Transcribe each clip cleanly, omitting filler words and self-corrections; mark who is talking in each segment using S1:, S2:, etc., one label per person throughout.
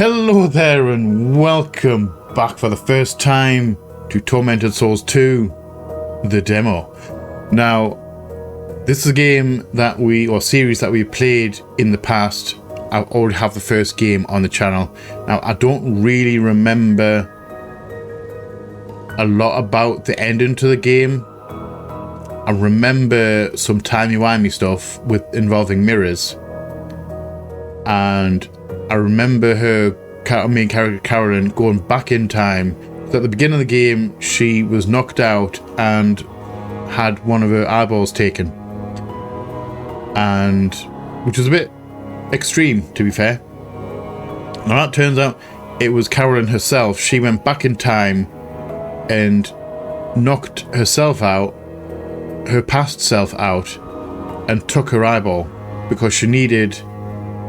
S1: Hello there and welcome back for the first time to Tormented Souls 2, the demo. Now, this is a game that series that we played in the past. I already have the first game on the channel. Now, I don't really remember a lot about the ending to the game. I remember some timey-wimey stuff involving mirrors. And I remember main character Carolyn going back in time. So at the beginning of the game, she was knocked out and had one of her eyeballs taken, and which was a bit extreme, to be fair. Now that turns out it was Carolyn herself. She went back in time and knocked herself out, her past self out, and took her eyeball because she needed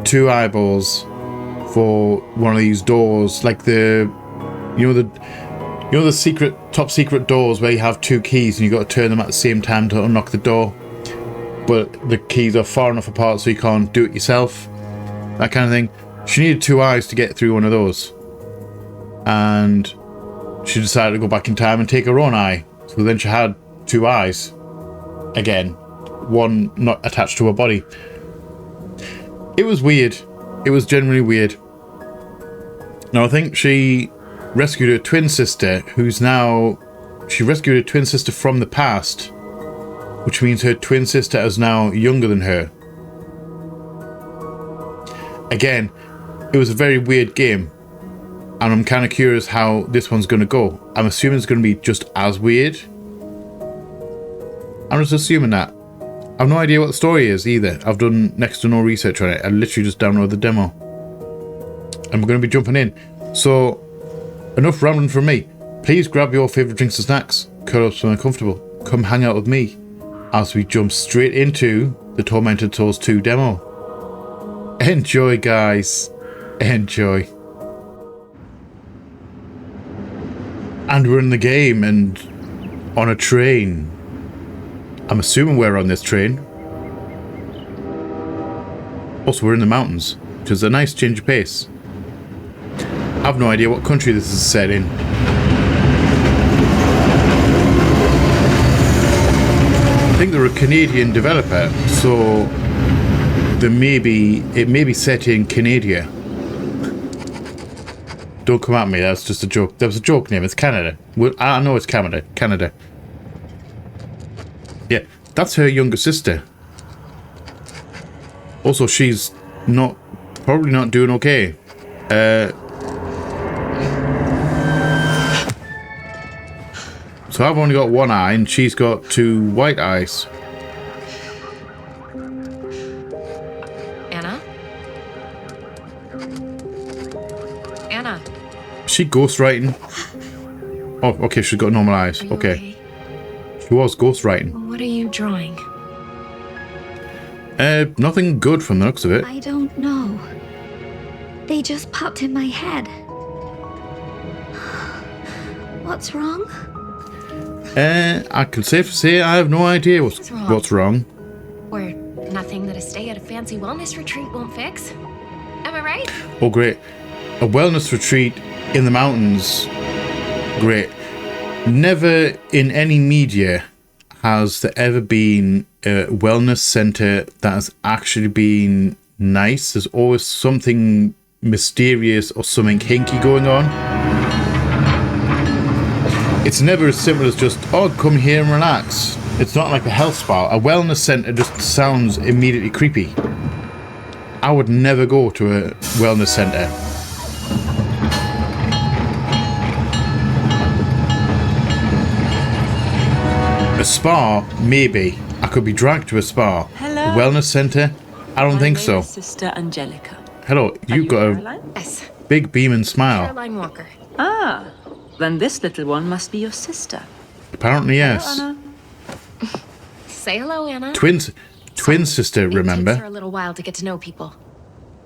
S1: 2 eyeballs for one of these doors, like the top secret doors where you have 2 keys and you got to turn them at the same time to unlock the door, but the keys are far enough apart so you can't do it yourself, that kind of thing. She needed 2 eyes to get through one of those, and she decided to go back in time and take her own eye. So then she had 2 eyes again, one not attached to her body. It was weird. It was genuinely weird. Now, I think she rescued her twin sister, she rescued her twin sister from the past, which means her twin sister is now younger than her. Again, it was a very weird game, and I'm kind of curious how this one's going to go. I'm assuming it's going to be just as weird. I'm just assuming that. I've no idea what the story is either. I've done next to no research on it. I literally just downloaded the demo. And we're going to be jumping in. So, enough rambling from me. Please grab your favourite drinks and snacks. Curl up somewhere comfortable. Come hang out with me as we jump straight into the Tormented Souls 2 demo. Enjoy, guys. Enjoy. And we're in the game and on a train. I'm assuming we're on this train. Also, we're in the mountains, which is a nice change of pace. I have no idea what country this is set in. I think they're a Canadian developer, so it may be set in Canada. Don't come at me, that's just a joke. That was a joke name, it's Canada. Well, I know it's Canada. Yeah, that's her younger sister. Also, she's probably not doing okay. So I've only got 1 eye and she's got 2 white eyes.
S2: Anna? Anna?
S1: Is she ghostwriting? Oh, okay, she's got normal eyes. Okay. She was ghostwriting.
S2: What are you drawing?
S1: Nothing good from the looks of it.
S3: I don't know. They just popped in my head. What's wrong?
S1: I can safely say I have no idea what's wrong.
S2: Or nothing that a stay at a fancy wellness retreat won't fix. Am I right?
S1: Oh, great. A wellness retreat in the mountains. Great. Never in any media has there ever been a wellness center that has actually been nice. There's always something mysterious or something hinky going on. It's never as simple as just, oh, come here and relax. It's not like a health spa. A wellness center just sounds immediately creepy. I would never go to a wellness center. A spa, maybe. I could be dragged to a spa.
S4: Hello.
S1: A wellness center? I don't think so.
S4: Sister Angelica.
S1: Hello, you've got
S4: Caroline?
S1: a
S2: Yes.
S1: big beaming smile.
S2: Caroline Walker.
S4: Ah, then this little one must be your sister.
S1: Apparently, yes.
S4: Hello, Anna.
S2: Say hello, Anna.
S1: Twin sister,
S2: It
S1: remember?
S2: takes her a little while to get to know people.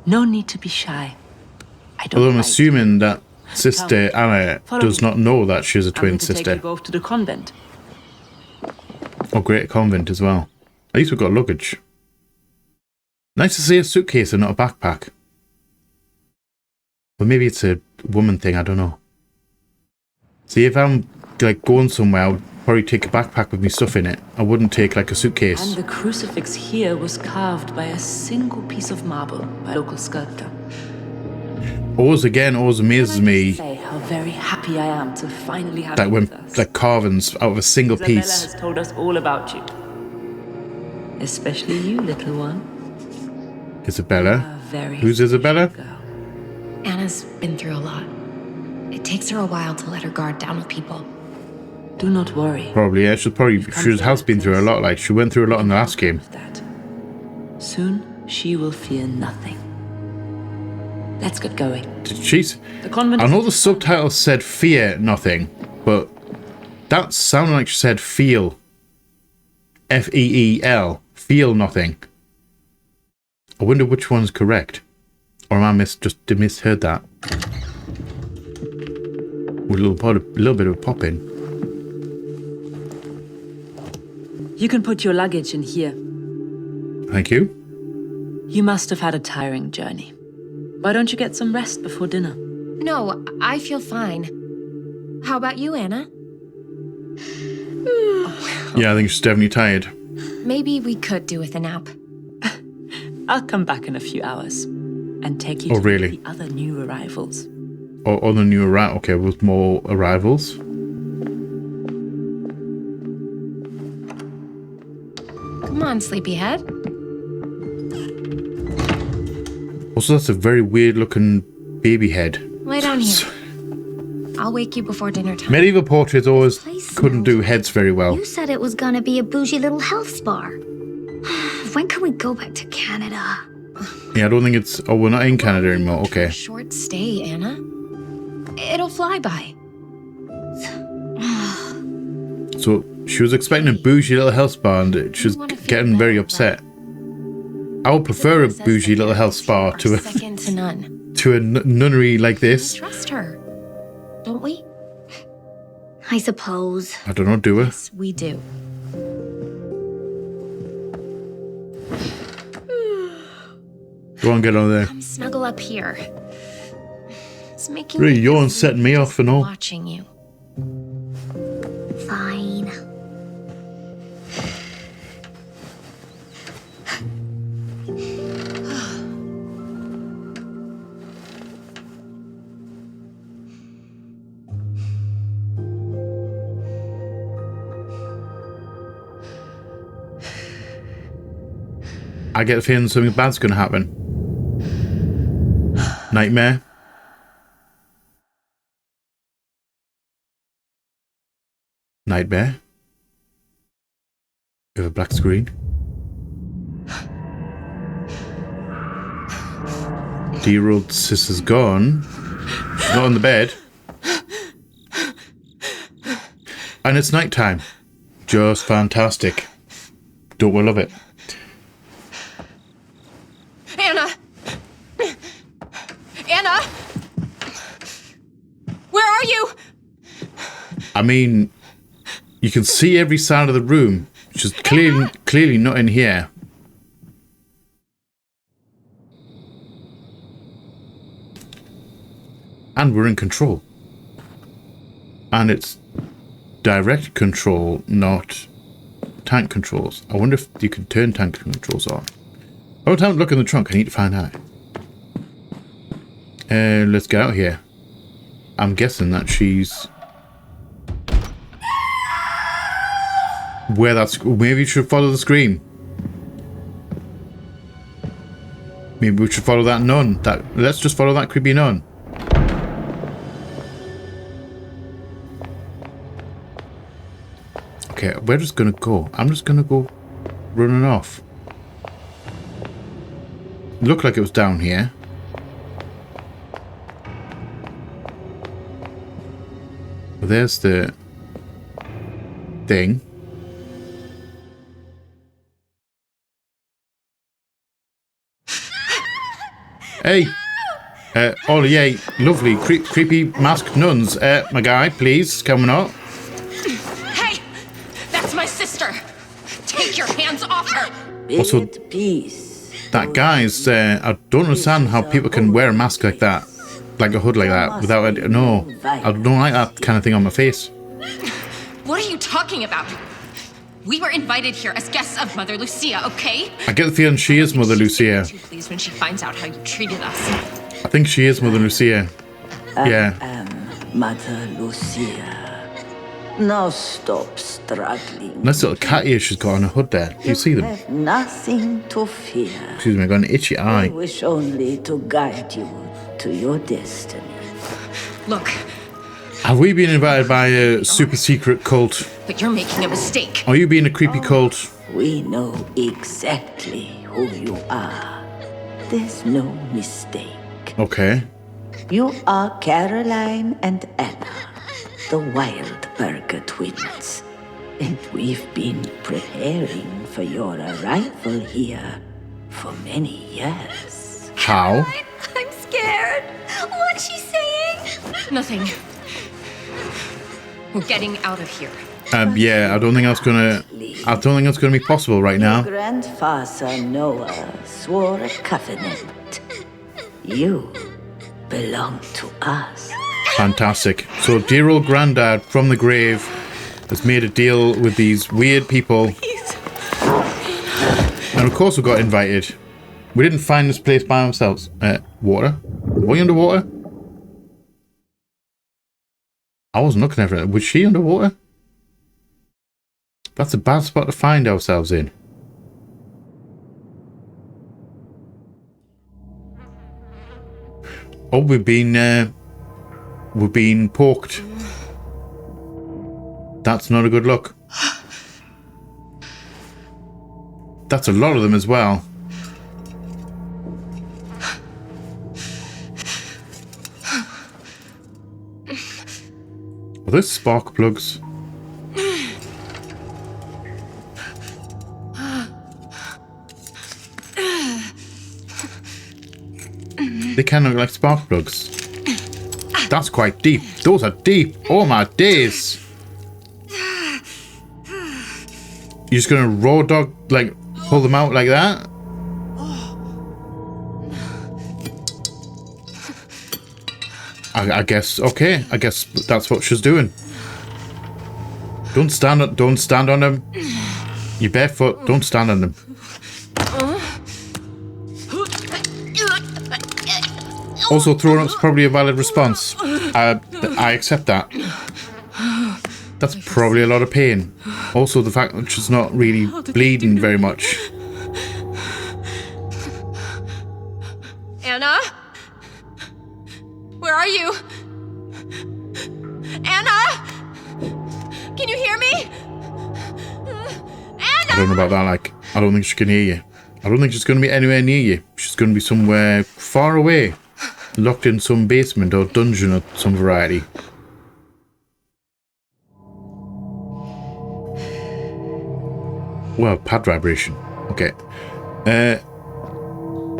S4: No need to be shy. I don't
S1: Although I'm
S4: like
S1: assuming that Sister Anna
S4: Follow
S1: does
S4: me.
S1: not know that she's a
S4: I'm
S1: twin
S4: going to take
S1: sister.
S4: you both to the convent.
S1: Oh, great convent as well. At least we've got luggage. Nice to see a suitcase and not a backpack. But maybe it's a woman thing, I don't know. See, if I'm like going somewhere, I would probably take a backpack with me stuff in it. I wouldn't take like a suitcase.
S4: And the crucifix here was carved by a single piece of marble by a local sculptor.
S1: Always amazes me
S4: Say how very happy I am to finally have
S1: that
S4: you
S1: when
S4: with us.
S1: like carvings out of a single
S4: Isabella
S1: piece.
S4: has told us all about you. Especially you, little one.
S1: Isabella?
S4: A very
S1: Who's Isabella?
S4: special girl.
S2: Anna's been through a lot. It takes her a while to let her guard down with people.
S4: Do not worry.
S1: Probably, yeah. She has been through a lot. Like, she went through a lot in the last game.
S4: That. Soon, she will fear nothing. Let's get going.
S1: Did she?
S4: The convent.
S1: I know the subtitle said fear nothing, but that sounded like she said feel. F-E-E-L. Feel nothing. I wonder which one's correct. Or am I just misheard that? With a little bit of a pop in.
S4: You can put your luggage in here.
S1: Thank you.
S4: You must have had a tiring journey. Why don't you get some rest before dinner?
S2: No, I feel fine. How about you, Anna?
S1: Yeah, I think she's definitely tired.
S2: Maybe we could do with a nap.
S4: I'll come back in a few hours and take you
S1: Oh,
S4: to
S1: really?
S4: the other new arrivals.
S1: Or other new arrivals. Okay, with more arrivals.
S2: Come on, sleepyhead.
S1: Also, that's a very weird looking baby head.
S2: Lay down here. I'll wake you before dinner time.
S1: Medieval portraits always
S3: Place
S1: couldn't do
S3: smells-
S1: heads very well.
S3: You said it was gonna be a bougie little health spa. When can we go back to Canada?
S1: Yeah, I don't think it's... Oh, we're not in Canada anymore. Okay.
S2: Short stay, Anna. It'll fly by.
S1: So, she was expecting a bougie little health spa and she was getting very upset. I would prefer a bougie little health spa to a,
S2: Second to none.
S1: to a nunnery like this.
S2: Trust her, don't we?
S3: I suppose.
S1: I don't know, do we?
S2: Yes, we do.
S1: Go on, get on there.
S2: Come snuggle up here. It's making
S1: Really,
S2: me
S1: you're
S2: feel
S1: setting me off and all.
S2: watching you.
S3: Fine.
S1: I get the feeling something bad's going to happen. Nightmare. Nightmare. With a black screen. Dear old sister's gone. She's not on the bed. And it's nighttime. Just fantastic. Don't we love it?
S2: Anna! Anna! Where are you?
S1: I mean, you can see every side of the room. She's clearly not in here. And we're in control. And it's direct control, not tank controls. I wonder if you can turn tank controls on. Oh, don't look in the trunk. I need to find out. Let's get out of here. I'm guessing that she's... Where that's... Maybe you should follow the scream. Maybe we should follow that nun. Let's just follow that creepy nun. Okay, we're just gonna go. I'm just gonna go running off. Looked like it was down here. Well, there's the thing. Hey! Oh, yeah, lovely. Creepy masked nuns. My guy, please, coming up.
S2: Hey! That's my sister! Take your hands off her!
S4: Be
S1: Also-
S4: at peace.
S1: That guy's, I don't understand how people can wear a mask like that. like a hood like that without it. No, I don't like that kind of thing on my face.
S2: What are you talking about? We were invited here as guests of Mother Lucia, okay?
S1: I get the feeling she is Mother Lucia.
S2: She's too pleased when she finds out how you treated us.
S1: I think she is Mother Lucia. Yeah.
S4: I am Mother Lucia. Now stop struggling.
S1: Nice little cat ears she's got on her hood there. Do you see them?
S4: Have nothing to fear.
S1: Excuse me, I got an itchy
S4: I
S1: eye.
S4: wish only to guide you to your destiny.
S2: Look,
S1: Have we been invited by a super secret cult?
S2: but you're making a mistake.
S1: Are you being a creepy cult?
S4: We know exactly who you are. There's no mistake.
S1: Okay.
S4: You are Caroline and Anna, the Wildberger twins. And we've been preparing for your arrival here for many years.
S1: How?
S3: I'm scared. What's she saying?
S2: Nothing. We're getting out of here.
S1: Yeah, I don't think that's gonna be possible right now.
S4: Grandfather Noah swore a covenant. You belong to us.
S1: Fantastic. So dear old granddad from the grave has made a deal with these weird people. And of course we got invited. We didn't find this place by ourselves. Water? Were we underwater? I wasn't looking at her. Was she underwater? That's a bad spot to find ourselves in. Oh, we're being poked. That's not a good look. That's a lot of them as well. Are those spark plugs? They kind of look like spark plugs. That's quite deep. Those are deep. Oh my days. You're just gonna raw dog, like, pull them out like that? I guess, okay. I guess that's what she's doing. Don't stand on them. You're barefoot. Don't stand on them. Also, throwing up's probably a valid response. I accept that. That's probably a lot of pain. Also, the fact that she's not really bleeding very much.
S2: Anna? Where are you? Anna? Can you hear me? Anna?
S1: I don't know about that, like, I don't think she can hear you. I don't think she's going to be anywhere near you. She's going to be somewhere far away. Locked in some basement or dungeon of some variety. Well, pad vibration. Okay.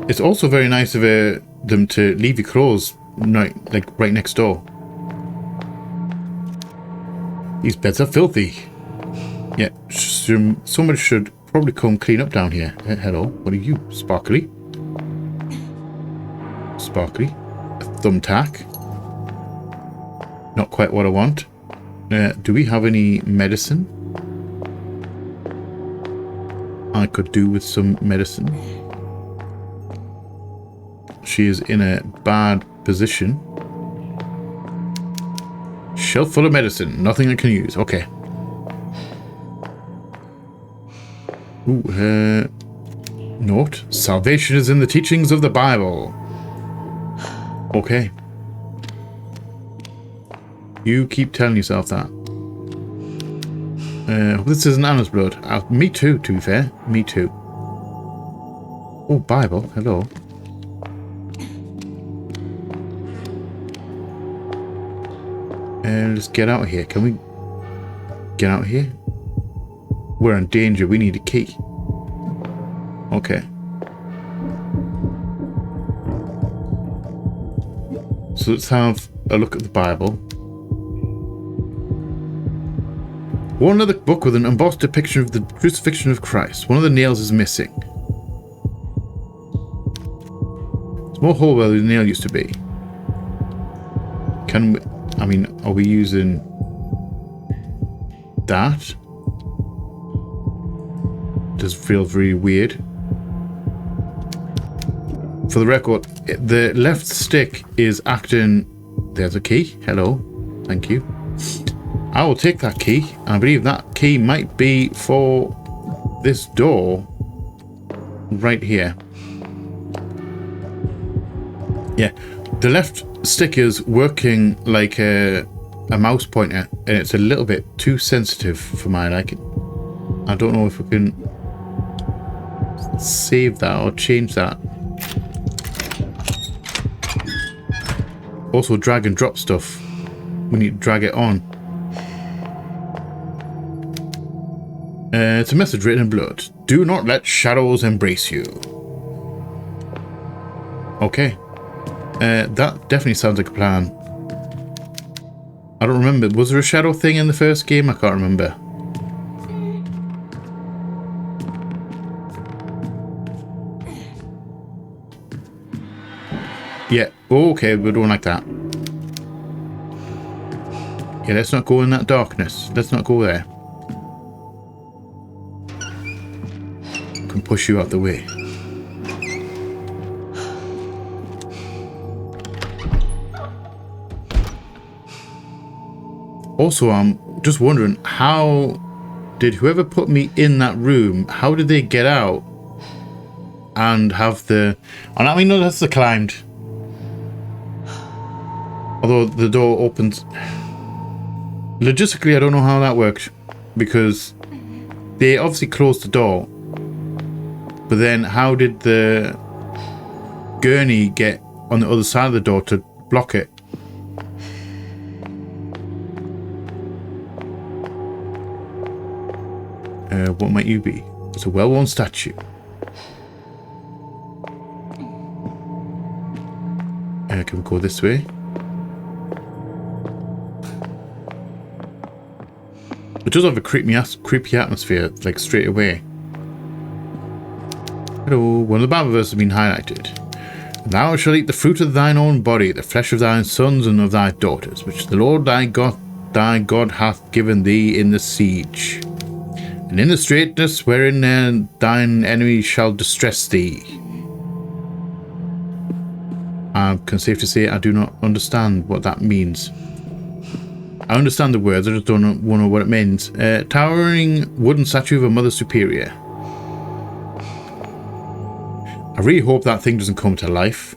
S1: It's also very nice of them to leave your clothes right next door. These beds are filthy. Yeah, somebody should probably come clean up down here. Hello, what are you? Sparkly? Sparkly? A thumbtack? Not quite what I want. Do we have any medicine? I could do with some medicine. She is in a bad position. Shelf full of medicine. Nothing I can use. Okay. Ooh, note. Salvation is in the teachings of the Bible. Okay. You keep telling yourself that. This isn't Anna's blood. Me too, to be fair. Me too. Oh, Bible. Hello. Let's get out of here. Can we get out of here? We're in danger. We need a key. Okay. So let's have a look at the Bible. One other book with an embossed depiction of the crucifixion of Christ. One of the nails is missing. It's more hole where the nail used to be. Can we, I mean, are we using that? Does feel really weird. For the record, the left stick is acting... There's a key. Hello. Thank you. I will take that key. I believe that key might be for this door right here. Yeah. The left stick is working like a mouse pointer, and it's a little bit too sensitive for my liking. I don't know if we can save that or change that. Also, drag and drop stuff. We need to drag it on. It's a message written in blood. Do not let shadows embrace you. Okay. That definitely sounds like a plan. I don't remember. Was there a shadow thing in the first game? I can't remember. Yeah. Okay, we're doing like that. Yeah, let's not go in that darkness. Let's not go there. Can push you out the way. Also, I'm just wondering, how did whoever put me in that room, how did they get out and have the... And I mean, no, that's the climbed. Although the door opens... Logistically, I don't know how that worked, because they obviously closed the door. But then how did the gurney get on the other side of the door to block it? What might you be? It's a well-worn statue. Can we go this way? It does have a creepy atmosphere, like, straight away. Hello, one of the Bible verses has been highlighted. Thou shalt eat the fruit of thine own body, the flesh of thy sons and of thy daughters, which the Lord thy God hath given thee in the siege. And in the straitness wherein thine enemy shall distress thee. I can safe to say I do not understand what that means. I understand the words, I just don't know what it means. Towering wooden statue of a Mother Superior. I really hope that thing doesn't come to life.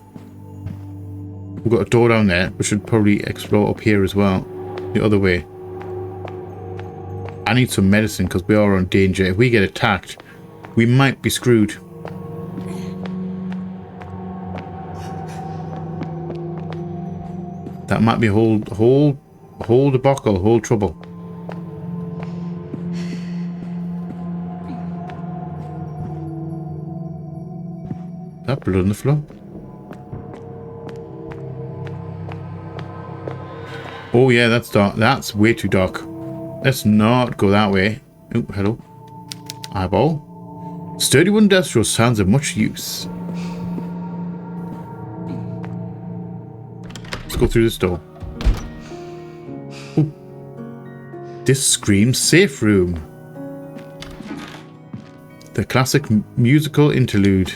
S1: We've got a door down there. We should probably explore up here as well. The other way. I need some medicine because we are in danger. If we get attacked, we might be screwed. That might be a whole debacle, whole trouble. Is that blood on the floor? Oh yeah, that's dark. That's way too dark. Let's not go that way. Oh, hello. Eyeball. Sturdy wooden desk drawer sounds of much use. Let's go through this door. Ooh. This screams safe room. The classic musical interlude.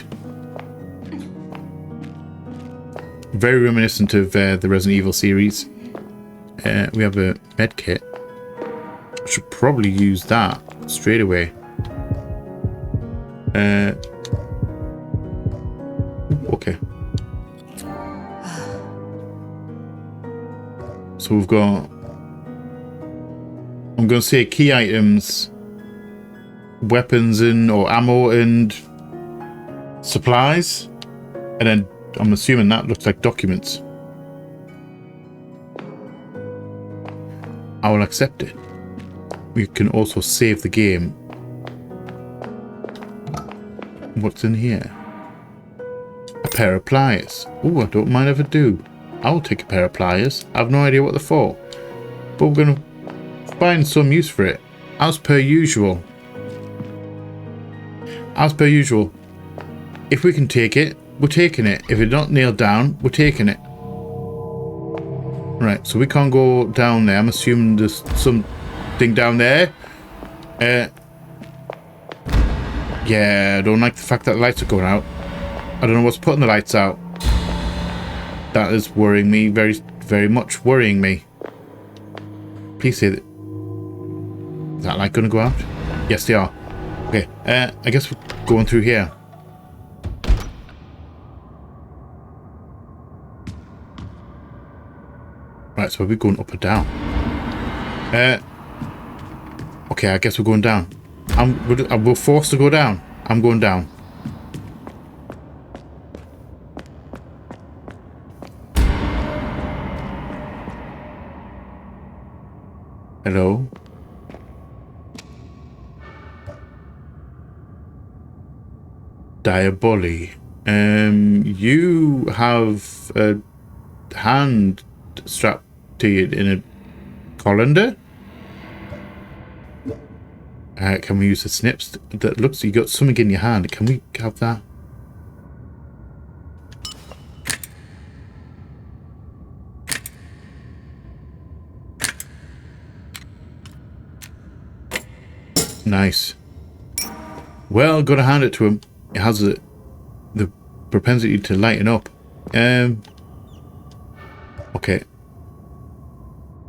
S1: Very reminiscent of the Resident Evil series. We have a med kit. I should probably use that straight away. Okay. So we've got... I'm going to say key items, weapons and or ammo and supplies. And then I'm assuming that looks like documents. I will accept it. We can also save the game. What's in here? A pair of pliers. Oh, I don't mind if I do. I'll take a pair of pliers. I have no idea what they're for. But we're going to find some use for it. As per usual. As per usual. If we can take it, we're taking it. If it's not nailed down, we're taking it. Right, so we can't go down there. I'm assuming there's something down there. Yeah, I don't like the fact that the lights are going out. I don't know what's putting the lights out. That is worrying me, very, very much worrying me. Please say that. Is that light going to go out? Yes, they are. Okay, I guess we're going through here. Right, so are we going up or down? Okay, I guess we're going down. We're forced to go down. I'm going down. Hello? Diaboli. You have a hand strapped to you in a colander? Can we use the snips? That looks, you got something in your hand. Can we have that? Nice. Well, gotta hand it to him. It has the propensity to lighten up. Okay.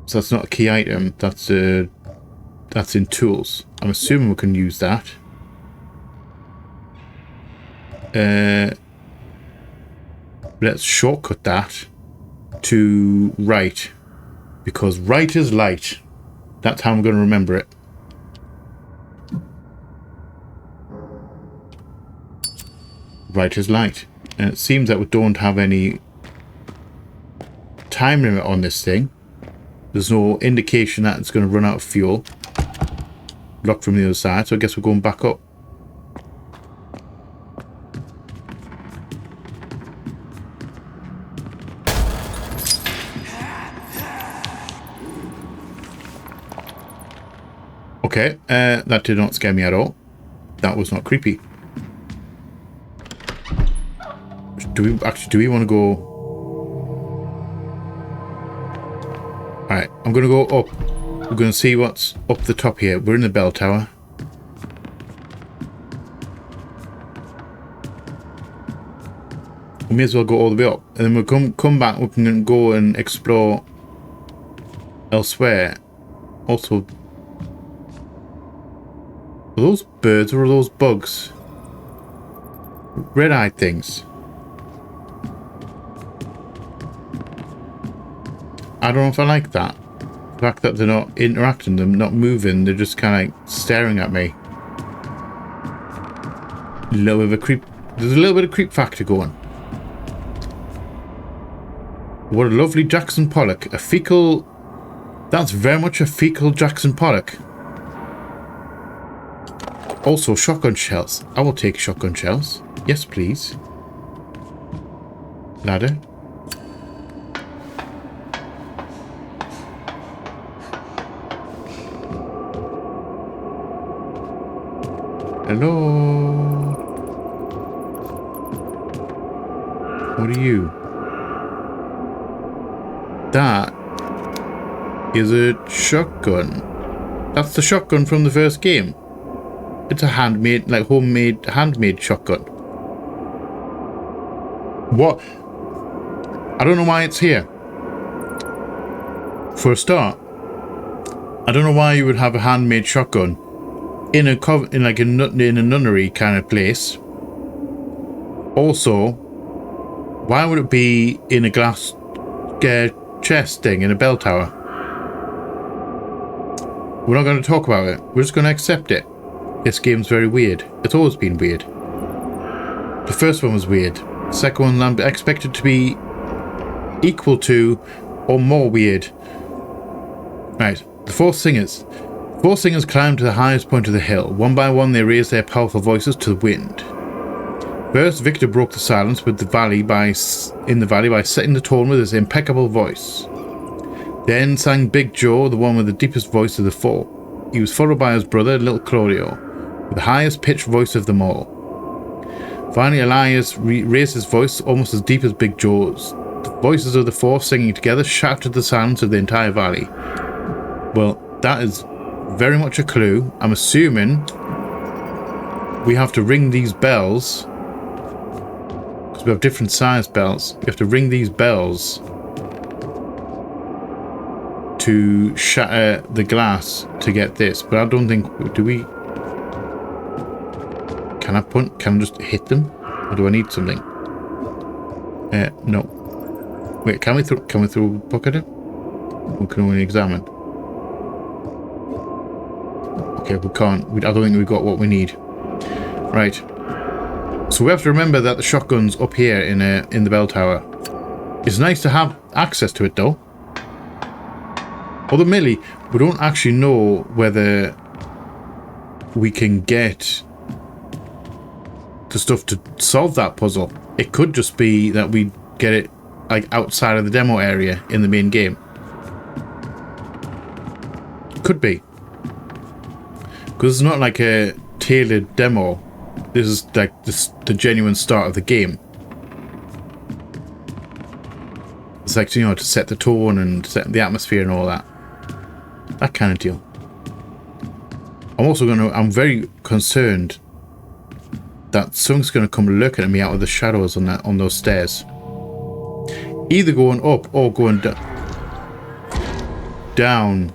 S1: So that's not a key item. That's in tools. I'm assuming we can use that. Let's shortcut that to right, because right is light. That's how I'm going to remember it. Right is light. And it seems that we don't have any time limit on this thing. There's no indication that it's going to run out of fuel. Locked from the other side, so I guess we're going back up. Okay, that did not scare me at all. That was not creepy. Do we want to go? Alright, I'm going to go up. We're going to see what's up the top here. We're in the bell tower. We may as well go all the way up. And then we'll come back. We can go and explore elsewhere. Also, are those birds or are those bugs? Red-eyed things. I don't know if I like that. The fact that they're not interacting, they're not moving, they're just kind of like staring at me. A little bit of a creep. There's a little bit of creep factor going. What a lovely Jackson Pollock. A fecal. That's very much a fecal Jackson Pollock. Also, shotgun shells. I will take shotgun shells. Yes, please. Ladder. Hello? What are you? That is a shotgun. That's the shotgun from the first game. It's a handmade, like handmade shotgun. What? I don't know why it's here. For a start, I don't know why you would have a handmade shotgun in a nunnery kind of place. Also, why would it be in a glass chest thing in a bell tower? We're not going to talk about it. We're just going to accept it. This game's very weird. It's always been weird. The first one was weird. The second one I'm expected to be equal to or more weird. Right, the four singers. Four singers climbed to the highest point of the hill. One by one, they raised their powerful voices to the wind. First, Victor broke the silence in the valley by setting the tone with his impeccable voice. Then sang Big Joe, the one with the deepest voice of the four. He was followed by his brother, Little Claudio, with the highest pitched voice of them all. Finally, Elias raised his voice almost as deep as Big Joe's. The voices of the four singing together shattered the sounds of the entire valley. Well, that is very much a clue. I'm assuming we have to ring these bells. Because we have different size bells. We have to ring these bells to shatter the glass to get this. But I don't think... Do we... Can I just hit them? Or do I need something? No. Wait, can we throw a book at it? We can only examine. Okay, we can't. I don't think we've got what we need. Right. So we have to remember that the shotgun's up here in the bell tower. It's nice to have access to it though. Although Millie, we don't actually know whether we can get the stuff to solve that puzzle. It could just be that we get it like outside of the demo area in the main game. Could be. Because it's not like a tailored demo. This is like the genuine start of the game. It's like, you know, to set the tone and set the atmosphere and all that. That kind of deal. I'm very concerned that something's going to come looking at me out of the shadows on those stairs. Either going up or going down.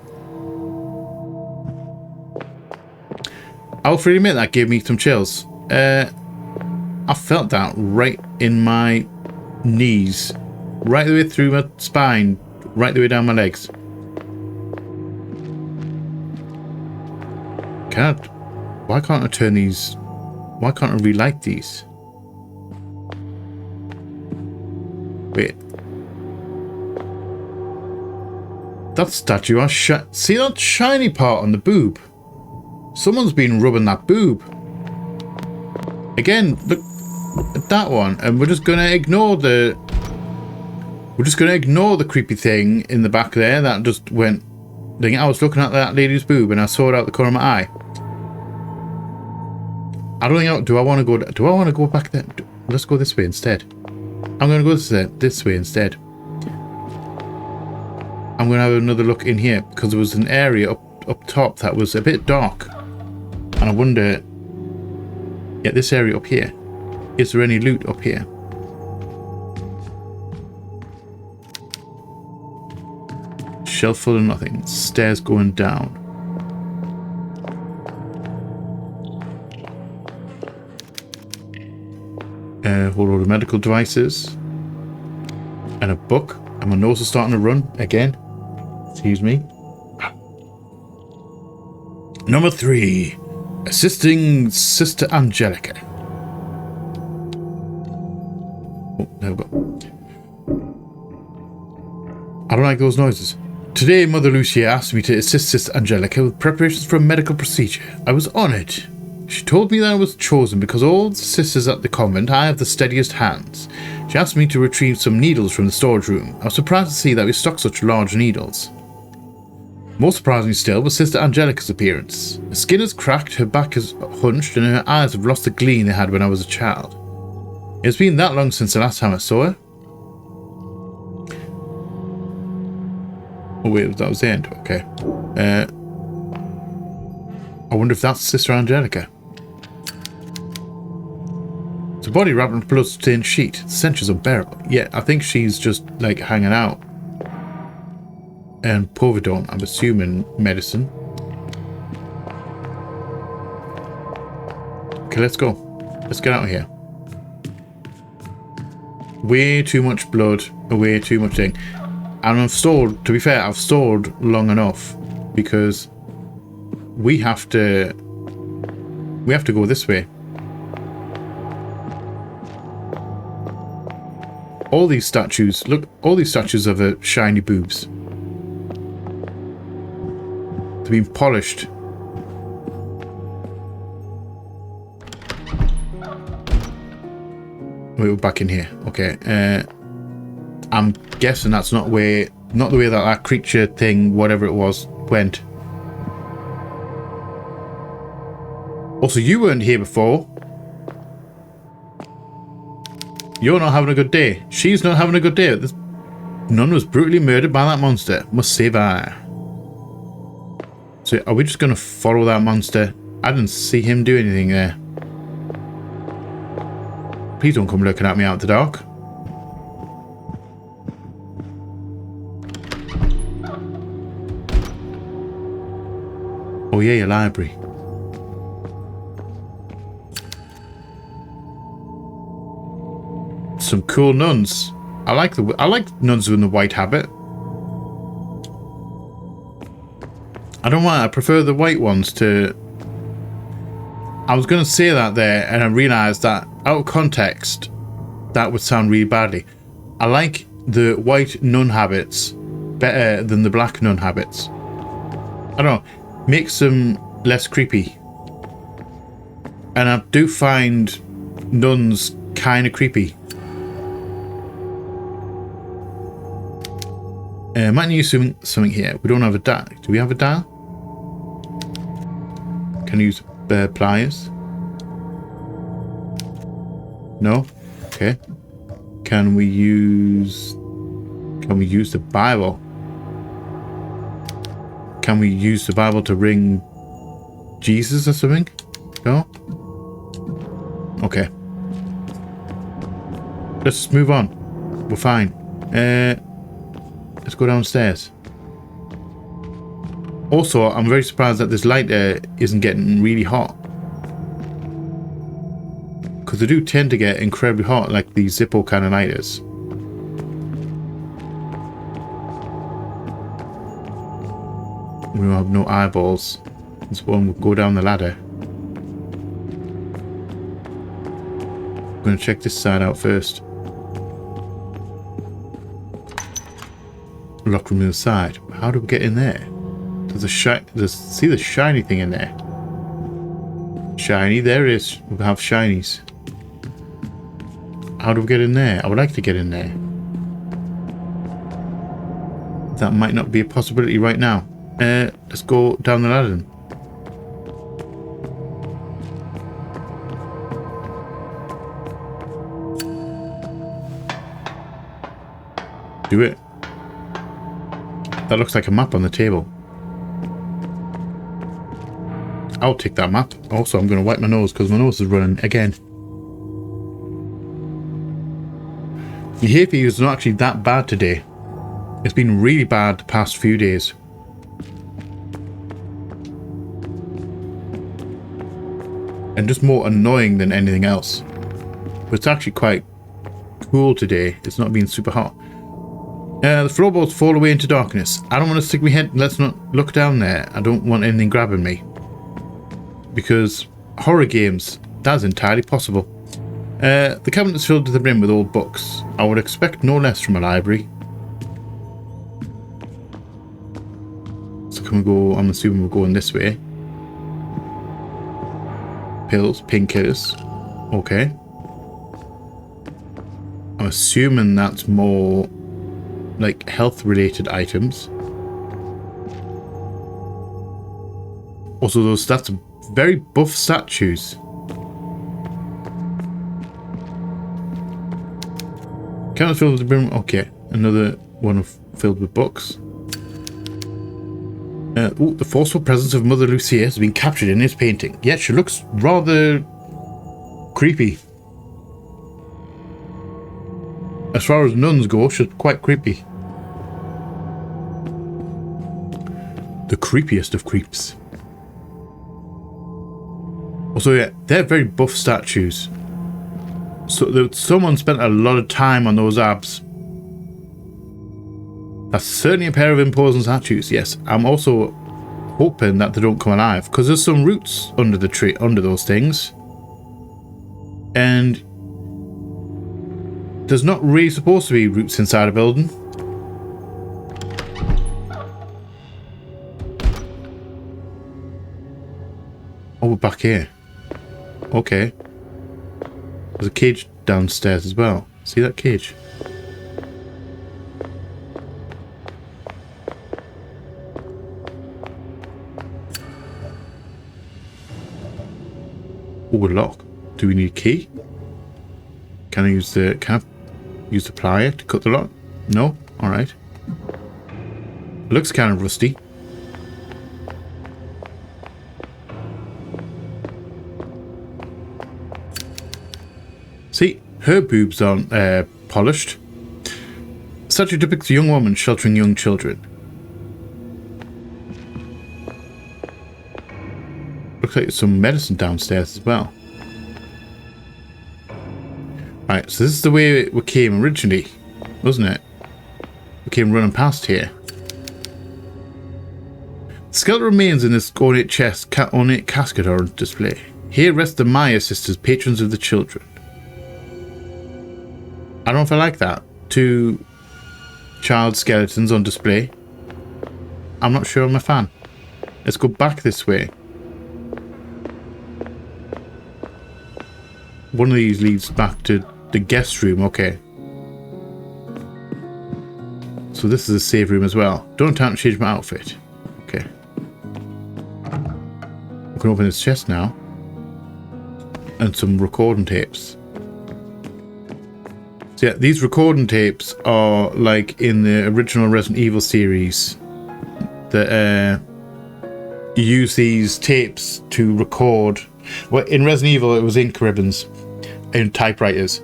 S1: I'll freely admit that gave me some chills. I felt that right in my knees, right the way through my spine, right the way down my legs. Why can't I turn these? Why can't I relight these? Wait. That statue has see that shiny part on the boob? Someone's been rubbing that boob. Again, look at that one, and we're just gonna ignore the creepy thing in the back there that just went. I was looking at that lady's boob and I saw it out the corner of my eye. I don't think. Do I want to go? Do I want to go back there? Let's go this way instead. I'm going to go this way instead. I'm going to have another look in here because there was an area up top that was a bit dark, and I wonder. Yeah, this area up here. Is there any loot up here? Shelf full of nothing. Stairs going down. A whole load of medical devices. And a book. And my nose is starting to run again. Excuse me. Number 3. Assisting Sister Angelica. Oh, there we go. I don't like those noises. Today, Mother Lucia asked me to assist Sister Angelica with preparations for a medical procedure. I was honored. She told me that I was chosen because all the sisters at the convent I have the steadiest hands. She asked me to retrieve some needles from the storage room. I was surprised to see that we stocked such large needles. More surprising still was Sister Angelica's appearance. Her skin is cracked, her back is hunched, and her eyes have lost the gleam they had when I was a child. It's been that long since the last time I saw her. Oh wait, that was the end. Okay. I wonder if that's Sister Angelica. It's a body wrapped in a blood-stained sheet. The stench is unbearable. Yeah, I think she's just like hanging out. And Povidone, I'm assuming medicine. Okay, let's go. Let's get out of here. Way too much blood, way too much thing. And I've stalled, to be fair, I've stalled long enough because we have to go this way. All these statues, look, all these statues have shiny boobs. They've been polished. Wait, we're back in here. Okay. I'm guessing that's not the way that creature thing, whatever it was, went. Also, you weren't here before. You're not having a good day. She's not having a good day. This nun was brutally murdered by that monster. Must save her. So are we just going to follow that monster? I didn't see him do anything there. Please don't come looking at me out the dark. Oh yeah, your library. Some cool nuns. I like nuns in the white habit. I don't want. I prefer the white ones to. I was going to say that there, and I realised that out of context, that would sound really badly. I like the white nun habits better than the black nun habits. I don't know. Makes them less creepy. And I do find nuns kind of creepy. Might need something here. We don't have a dial. Do we have a dial? Can I use pliers? No? Okay. Can we use the Bible? Can we use the Bible to ring Jesus or something? No? Okay. Let's move on. We're fine. Let's go downstairs. Also, I'm very surprised that this light isn't getting really hot. Because they do tend to get incredibly hot, like these Zippo kind of lighters. We don't have no eyeballs. This one will go down the ladder. I'm going to check this side out first. Locked room to the side. How do we get in there? See the shiny thing in there. Shiny, there it is. We have shinies. How do we get in there? I would like to get in there. That might not be a possibility right now. Let's go down the ladder. Do it. That looks like a map on the table. I'll take that map. Also, I'm going to wipe my nose because my nose is running again. The hay fever is not actually that bad today. It's been really bad the past few days. And just more annoying than anything else. But it's actually quite cool today. It's not been super hot. The floorboards fall away into darkness. I don't want to stick my head. Let's not look down there. I don't want anything grabbing me. Because horror games, that's entirely possible. The cabinet is filled to the brim with old books. I would expect no less from a library. So can we go? I'm assuming we're going this way. Pills, painkillers. Okay. I'm assuming that's more like health related items. Also, those stats are very buff statues. Cabinet filled with the brim. Okay, another one filled with books. Ooh, the forceful presence of Mother Lucia has been captured in his painting. Yeah, she looks rather creepy. As far as nuns go, she's quite creepy. The creepiest of creeps. Also, yeah, they're very buff statues. So someone spent a lot of time on those abs. That's certainly a pair of imposing statues, yes. I'm also hoping that they don't come alive, because there's some roots under the tree, under those things. And there's not really supposed to be roots inside a building. Oh, we're back here. Okay. There's a cage downstairs as well. See that cage? Oh, a lock. Do we need a key? Can I use the plier to cut the lot? No? Alright. Looks kind of rusty. See, her boobs aren't polished. Statue depicts a young woman sheltering young children. Looks like there's some medicine downstairs as well. Right, so this is the way we came originally, wasn't it? We came running past here. The skeletal remains in this ornate ornate casket are on display. Here rest the Maya sisters, patrons of the children. I don't know if I like that. 2 child skeletons on display. I'm not sure I'm a fan. Let's go back this way. One of these leads back to the guest room. Okay. So this is a save room as well. Don't attempt to change my outfit. Okay. We can open this chest now. And some recording tapes. So yeah, these recording tapes are like in the original Resident Evil series. That you use these tapes to record. Well, in Resident Evil it was ink ribbons and typewriters.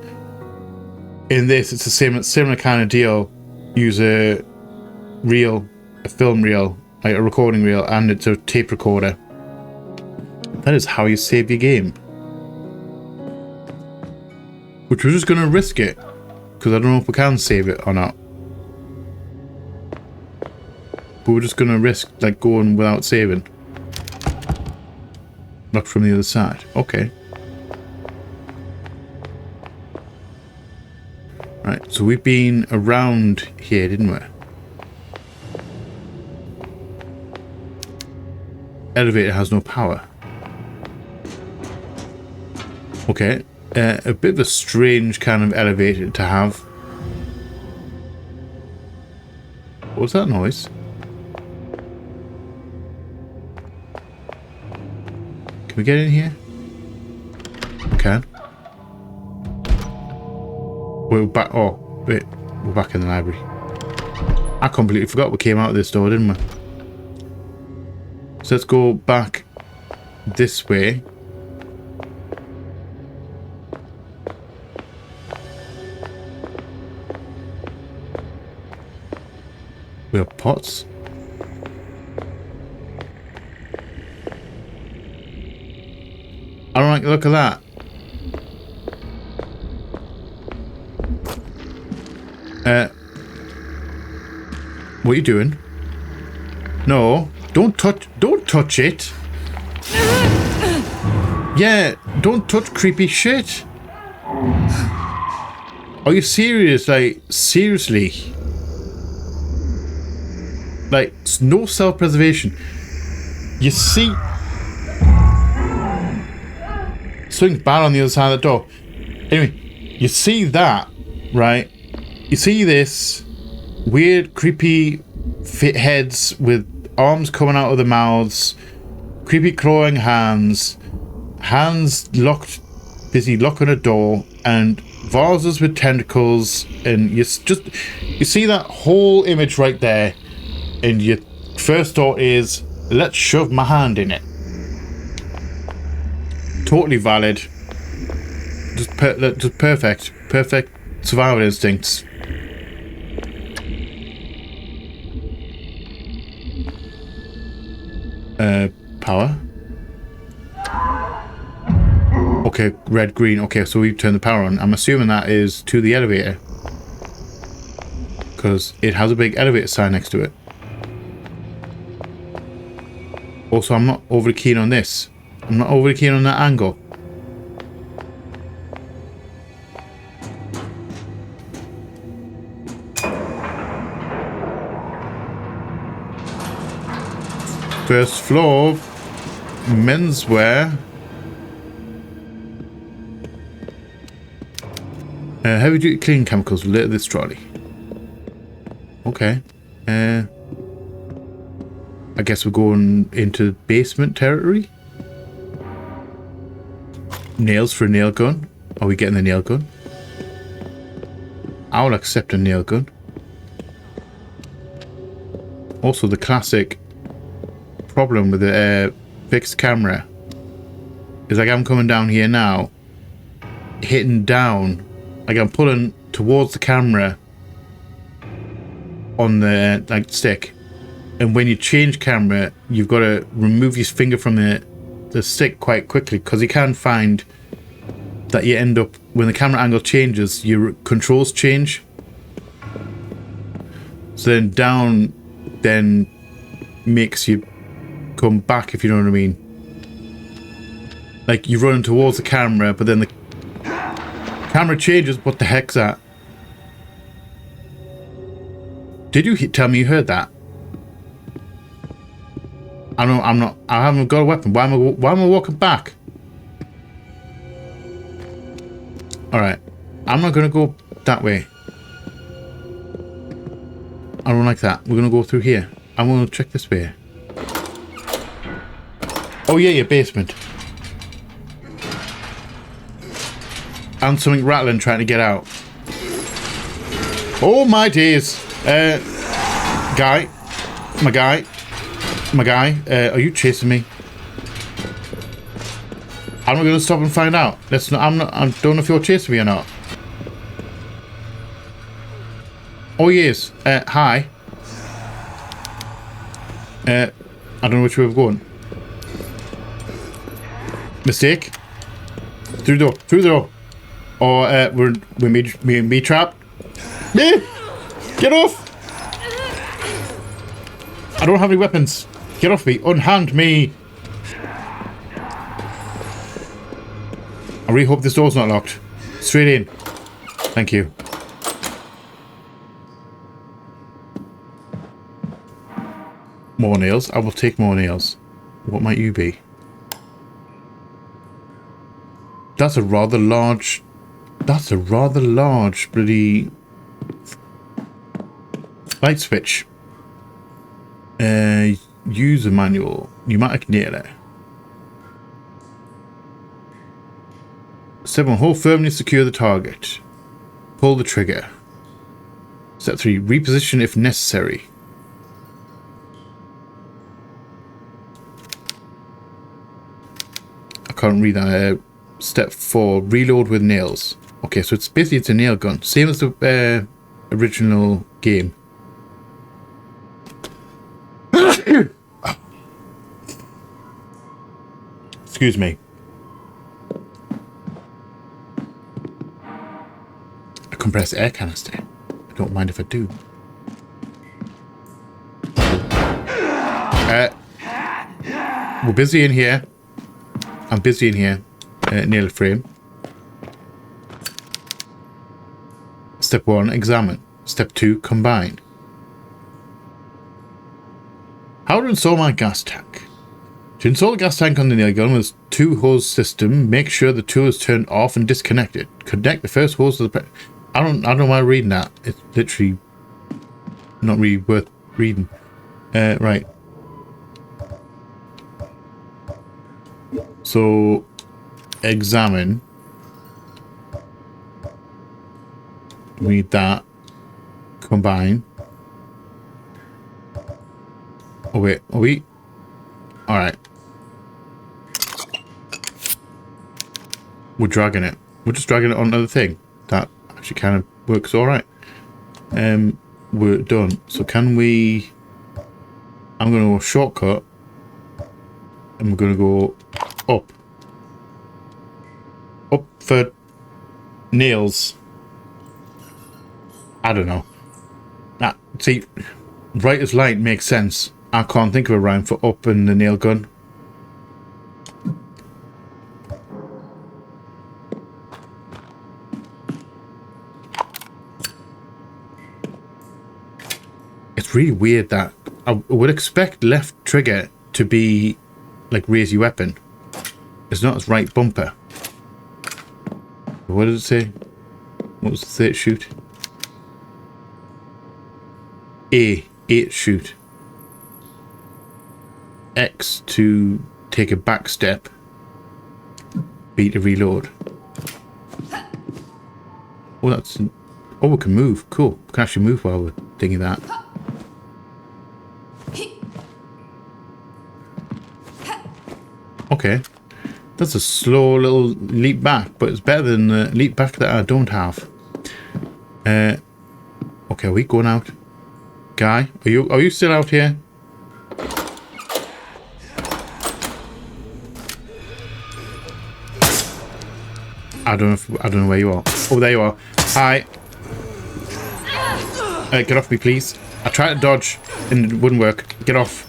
S1: In this it's a similar kind of deal. Use a film reel, like a recording reel, and it's a tape recorder. That is how you save your game. Which we're just going to risk it. Because I don't know if we can save it or not. But we're just going to risk like going without saving. Look from the other side. Okay. Right, so we've been around here, didn't we? Elevator has no power. Okay. A bit of a strange kind of elevator to have. What was that noise? Can we get in here? We can. We're back. Oh, wait. We're back in the library. I completely forgot we came out of this door, didn't we? So let's go back this way. We have pots. I don't like the look of that. What are you doing? No, don't touch it. Yeah, don't touch creepy shit. Are you serious? Like, seriously? Like, no self-preservation. You see something bad on the other side of the door. Anyway, you see that, right? You see this weird, creepy heads with arms coming out of the mouths, creepy clawing hands locked, busy locking a door, and vases with tentacles, and you see that whole image right there. And your first thought is, let's shove my hand in it. Totally valid. Just perfect. Perfect survival instincts. Power. Okay, red, green. Okay, so we've turned the power on. I'm assuming that is to the elevator. Because it has a big elevator sign next to it. Also, I'm not overly keen on this. I'm not overly keen on that angle. First floor, menswear. Heavy duty cleaning chemicals related to this trolley. Okay. I guess we're going into basement territory. Nails for a nail gun. Are we getting the nail gun? I'll accept a nail gun. Also, the classic problem with the fixed camera is like I'm coming down here now, hitting down, like I'm pulling towards the camera on the like stick, and when you change camera, you've got to remove your finger from the stick quite quickly, because you can find that you end up, when the camera angle changes, your controls change. So then down then makes you come back, if you know what I mean. Like you're running towards the camera, but then the camera changes. What the heck's that? Did you tell me you heard that? I haven't got a weapon. Why am I walking back? Alright. I'm not gonna go that way. I don't like that. We're gonna go through here. I'm gonna check this way. Oh yeah, your basement. And something rattling trying to get out. Oh my days. Guy. My guy. Are you chasing me? I'm not gonna stop and find out. I don't know if you're chasing me or not. Oh yes. Hi. I don't know which way we're going. Mistake. Through the door. Or we're me trapped. Get off! I don't have any weapons. Get off me. Unhand me. I really hope this door's not locked. Straight in. Thank you. More nails. I will take more nails. What might you be? That's a rather large bloody light switch. User manual. Pneumatic nailer. Step 1. Hold firmly to secure the target. Pull the trigger. Step 3. Reposition if necessary. I can't read that. Step 4. Reload with nails. Okay, so it's a nail gun. Same as the original game. Excuse me. A compressed air canister. I don't mind if I do. We're busy in here. I'm busy in here. Nail frame. Step 1, examine. Step 2, combine. How to install my gas tank. To install the gas tank on the nail gun with two hose system, make sure the tool is turned off and disconnected. Connect the first hose to the... I don't know why I'm reading that. It's literally not really worth reading. Right. So, examine. We need that. Combine. Oh wait, are we? Alright. We're dragging it. We're just dragging it onto the thing. That actually kind of works alright. We're done. So can we... I'm going to go shortcut. And we're going to go up. Up for nails. I don't know. See, right as light makes sense. I can't think of a rhyme for up and the nail gun. It's really weird that I would expect left trigger to be like raise your weapon. It's not as right bumper. What did it say? What was the third shoot? A shoot. X to take a back step. B to reload. Oh, that's Oh, we can move. Cool. We can actually move while we're thinking that. Okay. That's a slow little leap back, but it's better than the leap back that I don't have. Okay, are we going out? Guy, are you still out here? I don't know where you are. Oh, there you are. Hi. Get off me, please. I tried to dodge and it wouldn't work. Get off.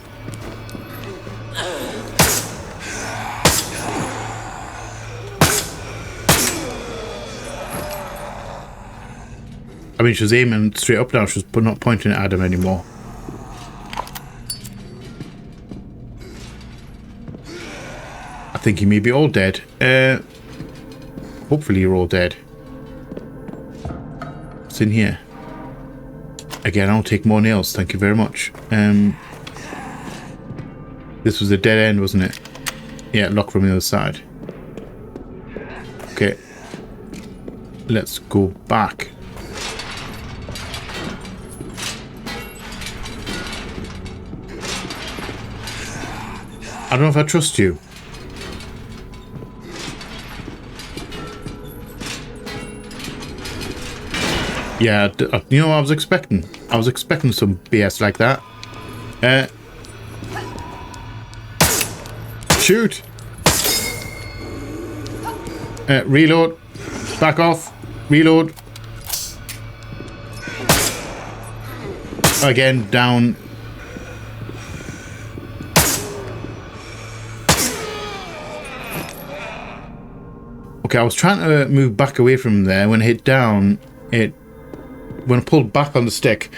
S1: I mean, she was aiming straight up now. She was not pointing at Adam anymore. I think you may be all dead. Hopefully you're all dead. What's in here? Again, I'll take more nails. Thank you very much. This was a dead end, wasn't it? Yeah, lock from the other side. Okay. Let's go back. I don't know if I trust you. Yeah, you know what I was expecting? I was expecting some BS like that. Shoot! Reload. Back off. Reload. Again, down. Okay, I was trying to move back away from there. When I hit down, when I pulled back on the stick,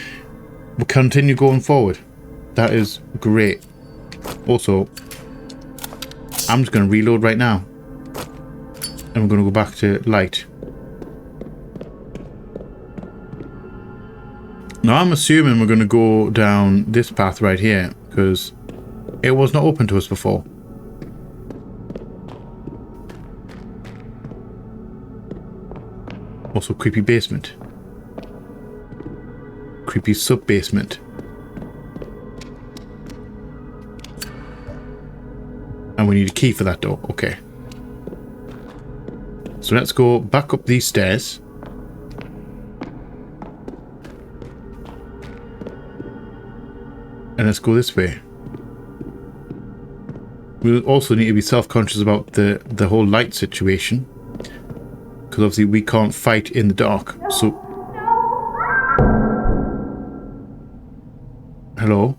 S1: we'll continue going forward. That is great. Also, I'm just going to reload right now. And we're going to go back to light. Now I'm assuming we're going to go down this path right here, because it was not open to us before. Also, creepy basement. Creepy sub-basement. And we need a key for that door. Okay. So let's go back up these stairs. And let's go this way. We'll also need to be self-conscious about the whole light situation. Because obviously we can't fight in the dark. So... Hello?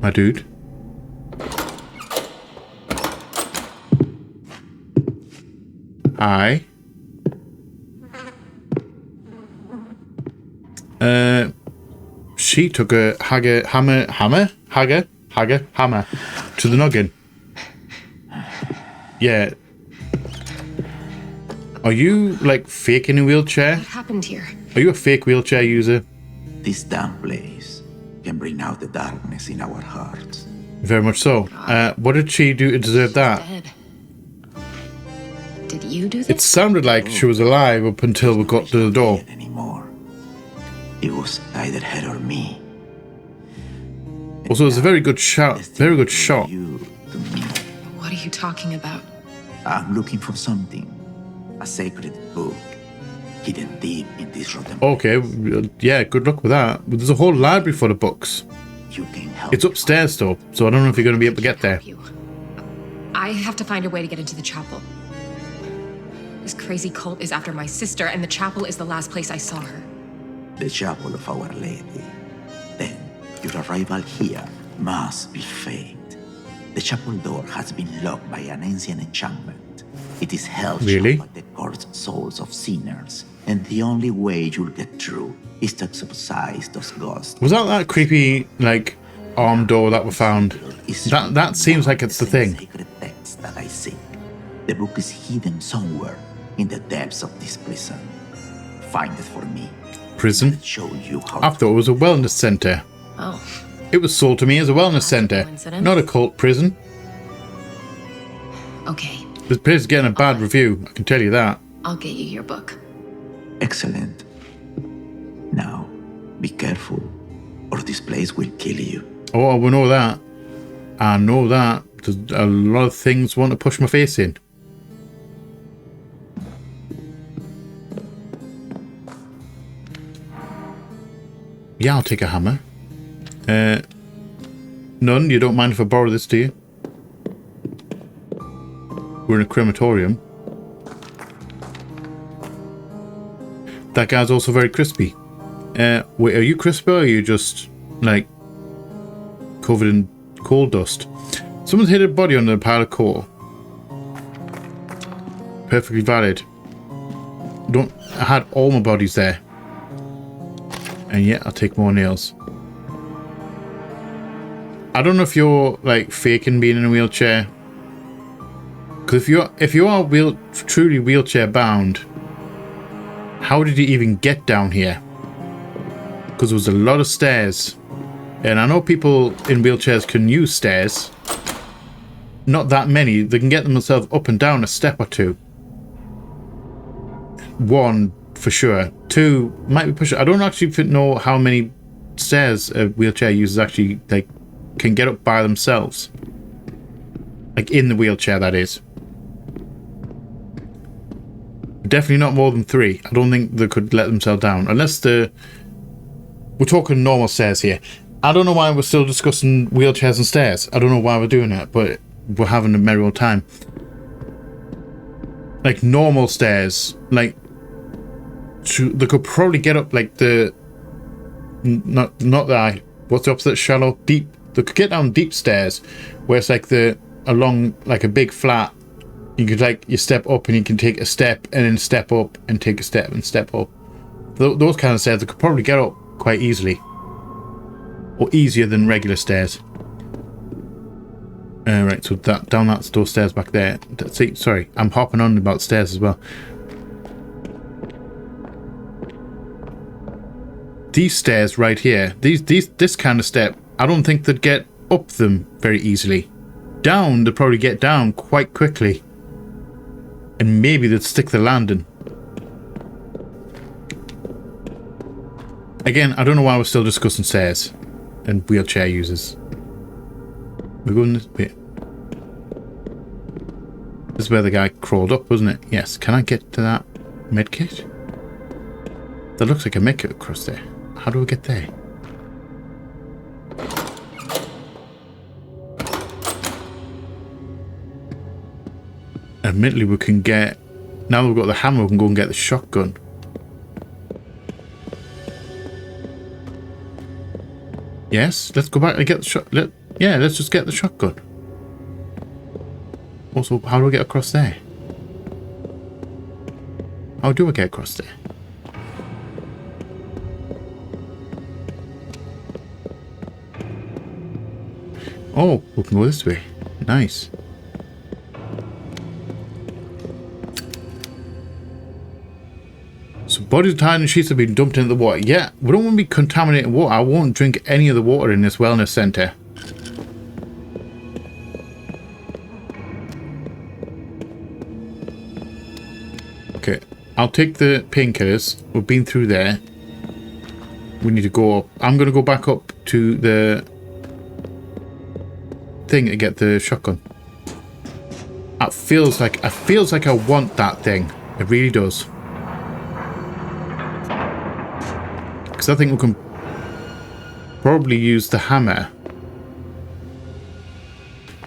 S1: My dude? Hi. She took a hammer to the noggin. Yeah. Are you, like, faking a wheelchair?
S2: What happened here?
S1: Are you a fake wheelchair user?
S5: This damn place can bring out the darkness in our hearts.
S1: Very much so. What did she do to deserve that?
S2: Dead. Did you do this?
S1: It sounded like she was alive up until we got to the door.
S5: Anymore. It was either her or me.
S1: Also, it was a very good shot. Very good shot.
S5: You to me.
S2: What are you talking about?
S5: I'm looking for something. A sacred book. Hidden deep in this rotten
S1: Okay, yeah, good luck with that. There's a whole library full of books.
S5: You can help.
S1: It's upstairs though, so I don't know if you're going to be able to get there.
S2: You. I have to find a way to get into the chapel. This crazy cult is after my sister, and the chapel is the last place I saw her.
S5: The chapel of Our Lady. Then your arrival here must be faked. The chapel door has been locked by an ancient enchantment. It is held
S1: Really?
S5: shut by the cursed souls of sinners, and the only way you'll get through is to exorcise those ghosts.
S1: Was that creepy, like, arm door that we found? That seems like it's the thing.
S5: Sacred text that I seek. The book is hidden somewhere in the depths of this prison. Find it for me.
S1: Prison?
S5: Show you how.
S1: I thought it was a wellness center.
S2: Oh.
S1: It was sold to me as a wellness center,
S2: coincidence.
S1: not a cult prison.
S2: Okay.
S1: This place is getting a bad review, I can tell you that.
S2: I'll get you your book.
S5: Excellent. Now, be careful, or this place will kill you.
S1: Oh, we know that. I know that. There's a lot of things want to push my face in. Yeah, I'll take a hammer. None, you don't mind if I borrow this, do you? We're in a crematorium. That guy's also very crispy. Wait, are you crispy or are you just, like, covered in coal dust? Someone's hid a body under a pile of coal. Perfectly valid. I had all my bodies there. And yet, I'll take more nails. I don't know if you're, like, faking being in a wheelchair. Because if you are truly wheelchair bound, how did you even get down here? Because there was a lot of stairs. And I know people in wheelchairs can use stairs. Not that many. They can get themselves up and down a step or two. One, for sure. Two, might be pushing. I don't actually know how many stairs a wheelchair users actually, like, can get up by themselves. Like, in the wheelchair, that is. Definitely not more than 3. I don't think they could let themselves down. Unless we're talking normal stairs here. I don't know why we're still discussing wheelchairs and stairs. I don't know why we're doing that, but we're having a merry old time. Like, normal stairs. Like, they could probably get up, like, the... Not that... What's the opposite? Shallow? Deep? They could get down deep stairs, where it's like along, like, a big flat. You could, like, you step up and you can take a step and then step up and take a step and step up. Those kind of stairs, they could probably get up quite easily. Or easier than regular stairs. Right, so down those stairs back there. See, sorry, I'm hopping on about stairs as well. These stairs right here, this kind of step, I don't think they'd get up them very easily. Down, they'd probably get down quite quickly. And maybe they'd stick the landing. Again, I don't know why we're still discussing stairs and wheelchair users. We're going this way. This is where the guy crawled up, wasn't it? Yes. Can I get to that medkit? That looks like a medkit across there. How do we get there? Admittedly, we can get... Now that we've got the hammer, we can go and get the shotgun. Yes, let's go back and get the shot. Yeah, let's just get the shotgun. Also, how do I get across there? How do I get across there? Oh, we can go this way. Nice. So bodies tied in sheets have been dumped into the water. Yeah, we don't want to be contaminating water. I won't drink any of the water in this wellness center. Okay, I'll take the painkillers. We've been through there. We need to go up. I'm going to go back up to the thing to get the shotgun. It feels like I want that thing. It really does. Because I think we can probably use the hammer.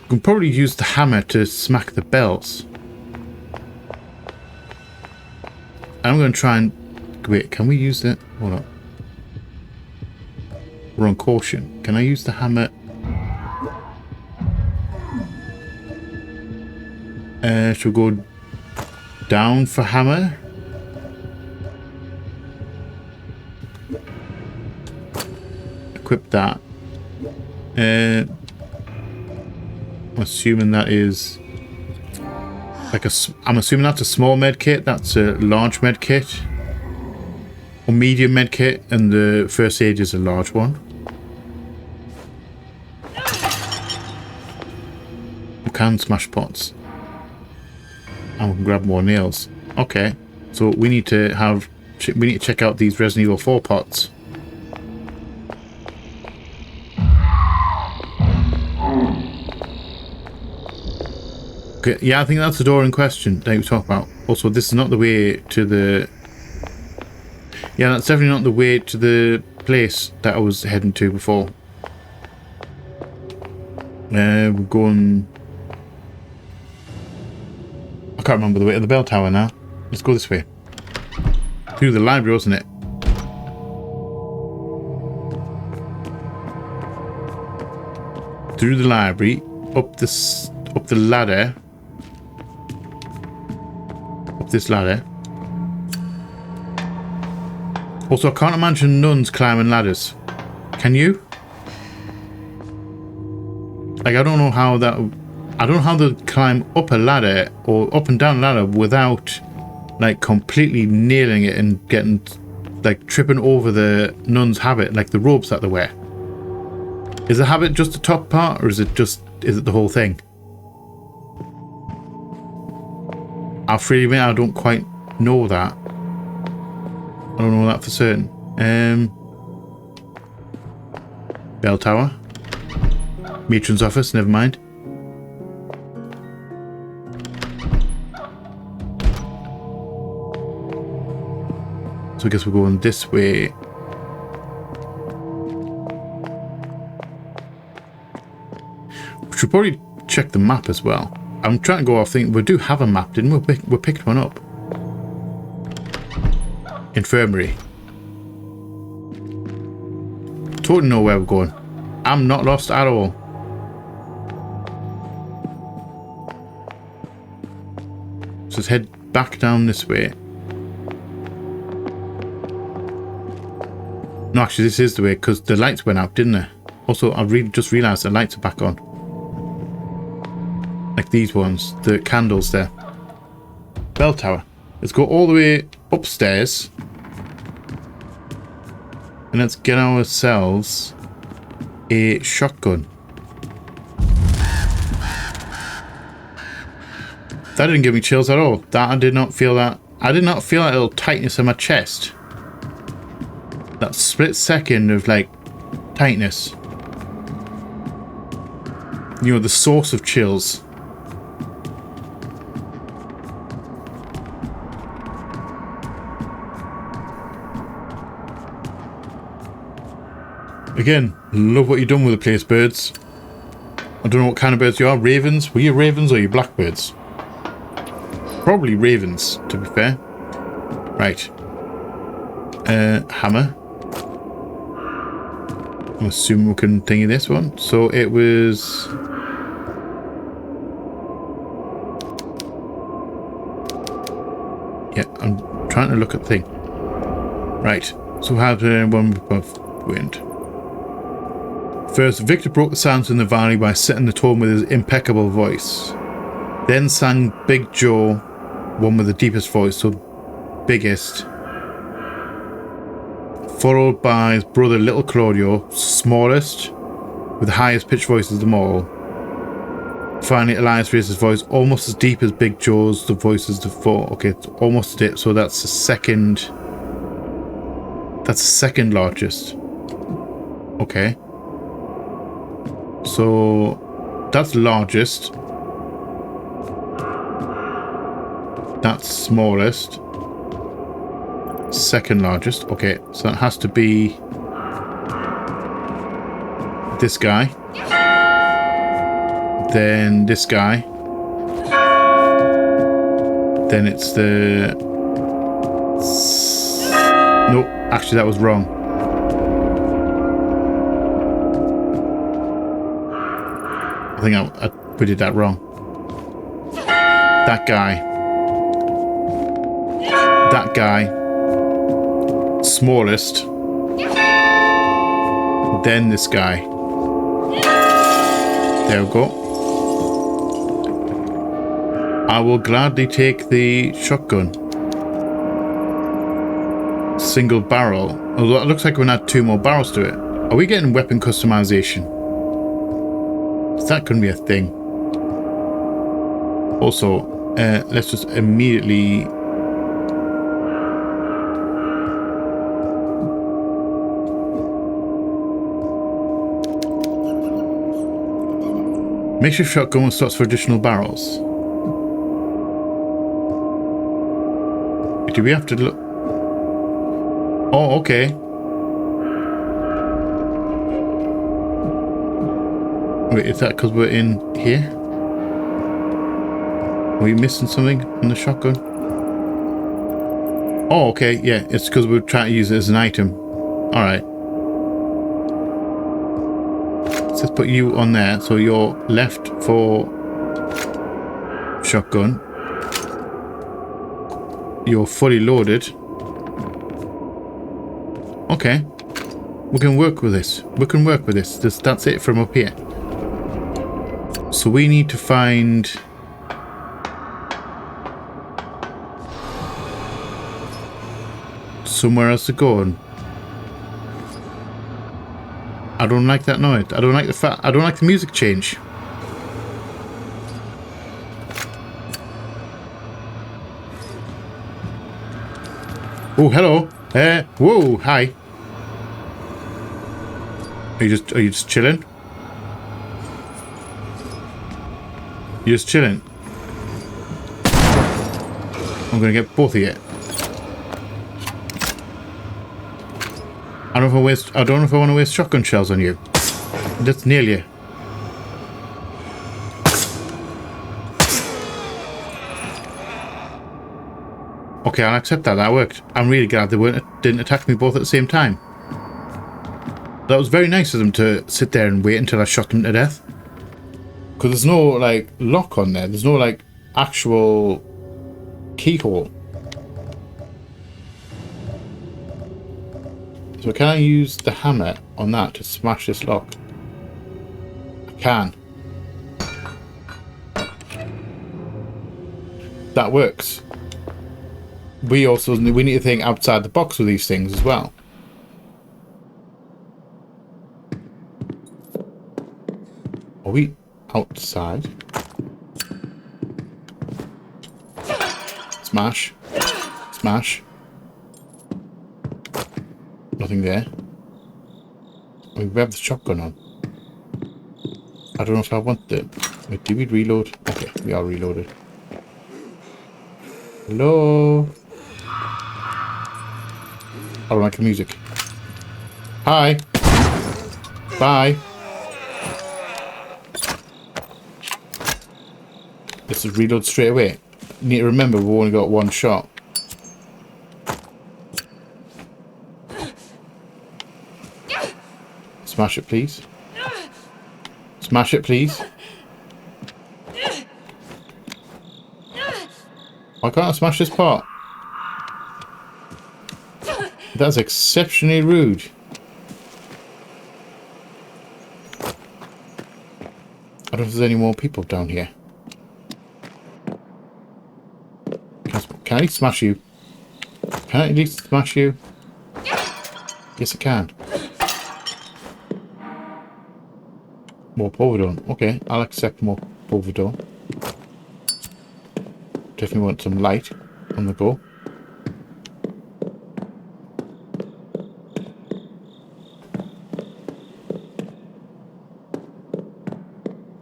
S1: We can probably use the hammer to smack the bells. I'm going to try and... Wait, can we use it? Hold on. We're on caution. Can I use the hammer? Should we go down for hammer? Equip that. I'm assuming that is like I'm assuming that's a small med kit. That's a large med kit, or medium med kit, and the first aid is a large one. We can smash pots. And we can grab more nails. Okay. So we need to check out these Resident Evil 4 pots. Okay, yeah, I think that's the door in question that we talked about. Also, this is not the way to the... Yeah, that's definitely not the way to the place that I was heading to before. We're going... I can't remember the way to the bell tower now. Let's go this way. Through the library, wasn't it? Through the library, up the ladder. Up this ladder. Also, I can't imagine nuns climbing ladders. Can you? Like, I don't know how they climb up a ladder or up and down a ladder without like completely nailing it and getting like tripping over the nun's habit, like the robes that they wear. Is the habit just the top part, or is it the whole thing? I'll freely admit I don't quite know that. I don't know that for certain. Bell tower. Matron's office, never mind. So I guess we're going this way. We should probably check the map as well. I'm trying to go off thinking we do have a map, didn't we? We picked one up. Infirmary. Totally know where we're going. I'm not lost at all. So let's head back down this way. No, actually, this is the way, because the lights went out, didn't they? Also, I just realised the lights are back on. Like these ones, the candles there. Bell tower. Let's go all the way upstairs. And let's get ourselves a shotgun. That didn't give me chills at all. I did not feel that. I did not feel that little tightness in my chest. That split second of like tightness. You know, the source of chills. Again, love what you've done with the place, birds. I don't know what kind of birds you are. Ravens? Were you ravens or you blackbirds? Probably ravens, to be fair. Right. Hammer. I'm assuming we can thingy this one. So it was... Yeah, I'm trying to look at the thing. Right. So how did one above wind? First, Victor broke the silence in the valley by setting the tone with his impeccable voice. Then sang Big Joe, one with the deepest voice, so biggest. Followed by his brother Little Claudio, smallest, with the highest pitched voice of them all. Finally, Elias raised his voice almost as deep as Big Joe's, the voices before. Okay, it's almost a dip, so that's the second. That's the second largest. Okay. So that's largest. That's smallest. Second largest. Okay, so that has to be this guy. Then this guy. Then it's the... Nope, actually that was wrong. I think we did that wrong. That guy. That guy. Smallest. Then this guy. There we go. I will gladly take the shotgun. Single barrel. Although it looks like we're going to add 2 more barrels to it. Are we getting weapon customization? Is that going to be a thing? Also, Let's just immediately... Makeshift shotgun with slots for additional barrels. Do we have to look? Oh, okay. Wait, is that because we're in here? Are we missing something on the shotgun? Oh, okay, yeah, it's because we're trying to use it as an item. Alright. Let's put you on there, so you're left for shotgun. You're fully loaded. Okay. We can work with this. We can work with this. That's it from up here. So we need to find... somewhere else to go. And I don't like that noise. I don't like the music change. Oh, hello. Whoa, hi. Are you just chilling? You're just chilling. I'm gonna get both of you. I don't know if I want to waste shotgun shells on you. That's near you. Okay, I'll accept that. That worked. I'm really glad they didn't attack me both at the same time. That was very nice of them to sit there and wait until I shot them to death. Because there's no, like, lock on there. There's no, like, actual keyhole. So can I use the hammer on that to smash this lock? I can. That works. We need to think outside the box with these things as well. Are we outside? Smash. Smash. Nothing there. We have the shotgun on. I don't know if I want the... Wait, did we reload? Okay, we are reloaded. Hello? I don't like the music. Hi. Bye. Let's just reload straight away. Need to remember we've only got one shot. Smash it, please. Smash it, please. Why can't I smash this part? That's exceptionally rude. I don't know if there's any more people down here. Can I smash you? Can I at least smash you? Yes, I can. More povidone. Okay, I'll accept more povidone. Definitely want some light on the go.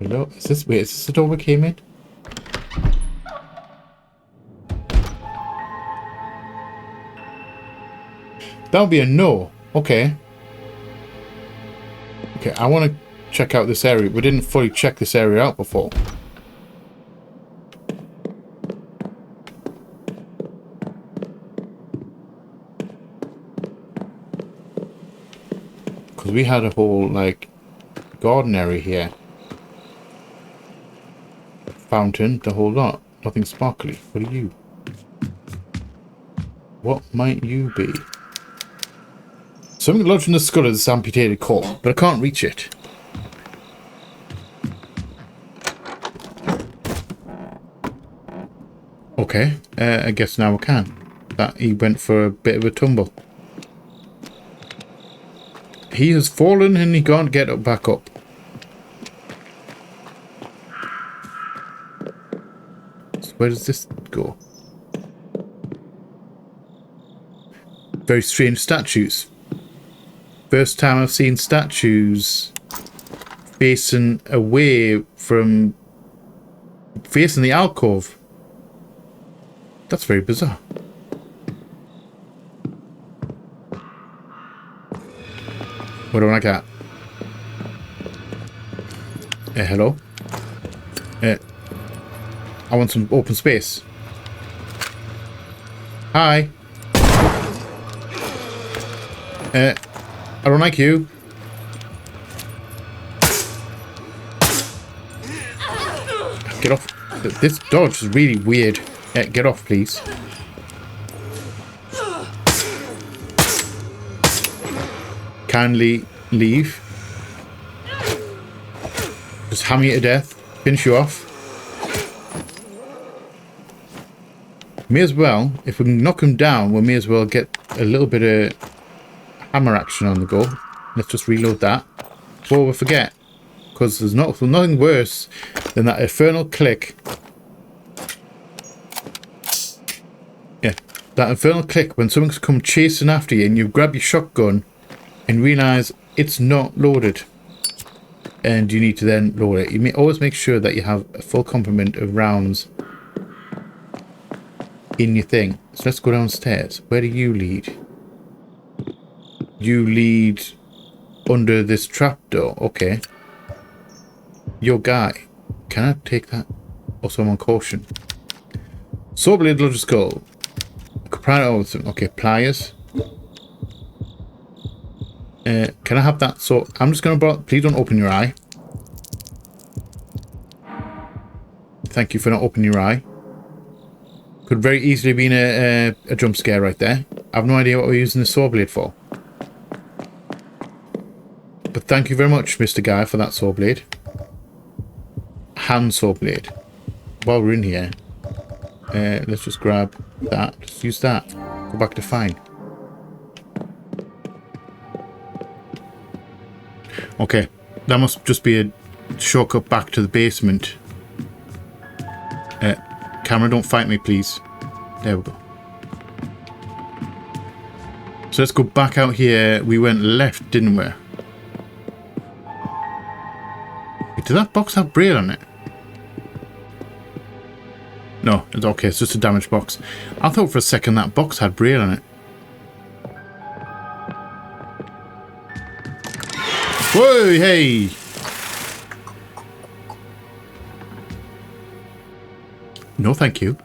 S1: Hello? Is this the door we came in? That would be a no. Okay. Okay, I want to check out this area. We didn't fully check this area out before. Because we had a whole, like, garden area here. Fountain, the whole lot. Nothing sparkly. What are you? What might you be? Something lodged in the skull of this amputated corpse, but I can't reach it. Okay, I guess now I can. That he went for a bit of a tumble. He has fallen and he can't get up back up. So Where does this go? Very strange statues. First time I've seen statues facing away from facing the alcove. That's very bizarre. What do I got? Hello? I want some open space. Hi. I don't like you. Get off. This dodge is really weird. Get off, please. Kindly leave. Just hammer you to death. Finish you off. May as well, if we can knock him down, we may as well get a little bit of hammer action on the go. Let's just reload that before we forget, because there's nothing worse than that infernal click. Yeah, that infernal click when someone's come chasing after you and you grab your shotgun and realize it's not loaded, and you need to then load it. You may always make sure that you have a full complement of rounds in your thing. So let's go downstairs. Where do you lead? You lead under this trapdoor. Okay. Your guy. Can I take that? Also, I'm on caution. Saw blade, bludgeon skull. Okay, pliers. Can I have that? So I'm just going to... Please don't open your eye. Thank you for not opening your eye. Could very easily been a jump scare right there. I have no idea what we're using the saw blade for. But thank you very much, Mr. Guy, for that saw blade. Hand saw blade. While we're in here, let's just grab that. Just use that. Go back to fine. Okay, that must just be a shortcut back to the basement. Camera, don't fight me, please. There we go. So let's go back out here. We went left, didn't we? Did that box have braille on it? No, it's okay. It's just a damaged box. I thought for a second that box had braille on it. Whoa, hey! No, thank you.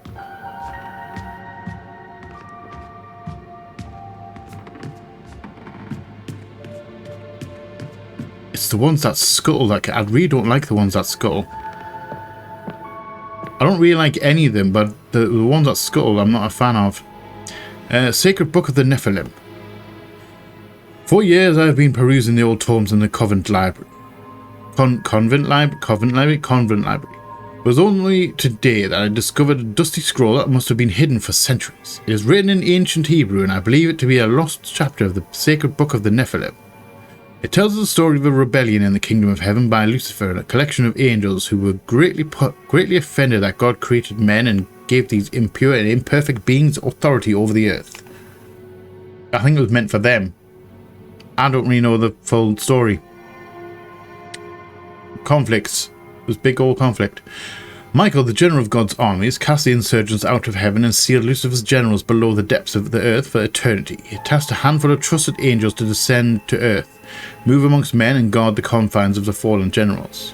S1: It's the ones that scuttle. Like, I really don't like the ones that scuttle. I don't really like any of them, but the ones that scuttle I'm not a fan of. Sacred Book of the Nephilim. For years I have been perusing the old tomes in the Convent Library. Convent Library? It was only today that I discovered a dusty scroll that must have been hidden for centuries. It is written in ancient Hebrew, and I believe it to be a lost chapter of the Sacred Book of the Nephilim. It tells the story of a rebellion in the kingdom of heaven by Lucifer and a collection of angels who were greatly offended that God created men and gave these impure and imperfect beings authority over the earth. I think it was meant for them. I don't really know the full story. Conflicts. It was big old conflict. Michael, the general of God's armies, cast the insurgents out of heaven and sealed Lucifer's generals below the depths of the earth for eternity. He tasked a handful of trusted angels to descend to earth, move amongst men, and guard the confines of the fallen generals.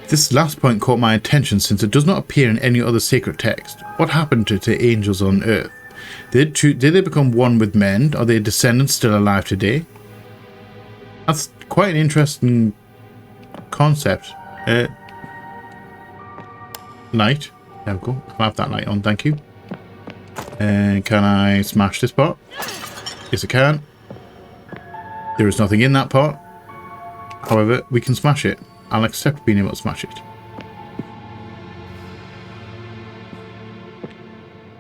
S1: This last point caught my attention since it does not appear in any other sacred text. What happened to angels on earth? Did they become one with men? Are their descendants still alive today? That's quite an interesting concept. Light. There we go. I'll have that light on, thank you. Can I smash this part? Yes, I can. There is nothing in that part. However, we can smash it. I'll accept being able to smash it.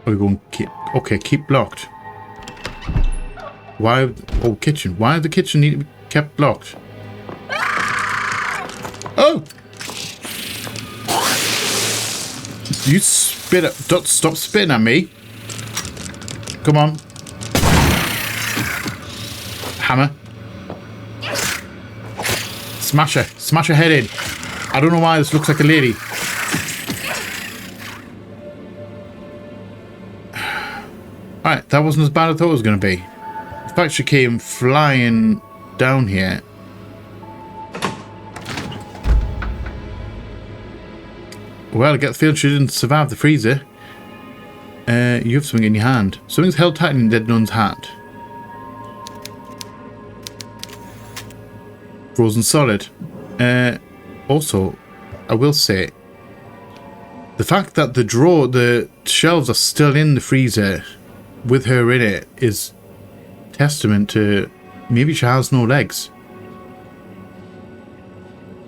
S1: Are we going keep? Okay, keep blocked. Why? Oh, kitchen. Why does the kitchen need to be kept blocked? Oh! You spit at, don't stop spitting at me. Come on. Hammer. Smash her. Smash her head in. I don't know why this looks like a lady. Alright, that wasn't as bad as I thought it was going to be. The fact she came flying down here. Well, I get the feeling she didn't survive the freezer. You have something in your hand. Something's held tight in the dead nun's hand. Frozen solid. Also, I will say, the fact that the shelves are still in the freezer with her in it is testament to maybe she has no legs.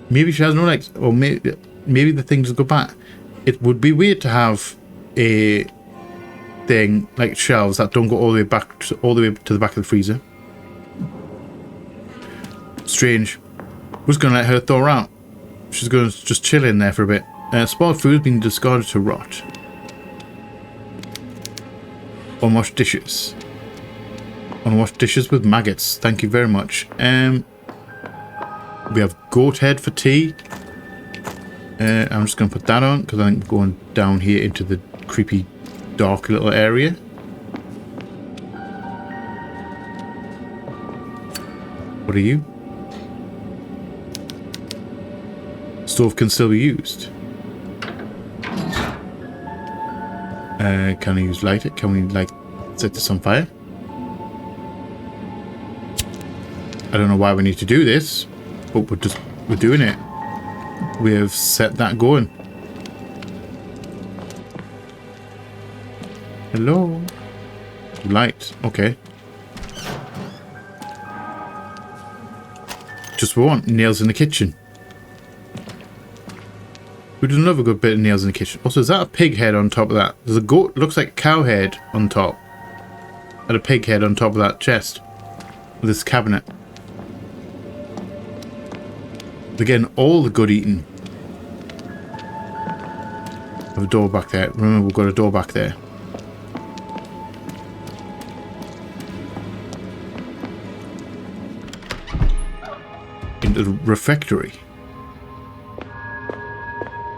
S1: Maybe she has no legs, or maybe the thing just go back. It would be weird to have a thing like shelves that don't go all the way back to, the back of the freezer. Strange. We're just gonna let her thaw out. She's gonna just chill in there for a bit. Spoiled food has been discarded to rot. Unwashed dishes. Unwashed dishes with maggots. Thank you very much. We have goat head for tea. I'm just going to put that on because I think we're going down here into the creepy, dark little area. What are you? Stove can still be used. Can I use light it? Can we like set this on fire? I don't know why we need to do this, but we're doing it. We have set that going. Hello? Light. Okay. Just what we want. Nails in the kitchen. We did another good bit of nails in the kitchen. Also, is that a pig head on top of that? There's a goat, looks like a cow head on top. And a pig head on top of that chest. This cabinet. Again, all the good eating. Have a door back there. Remember, we've got a door back there. Into the refectory.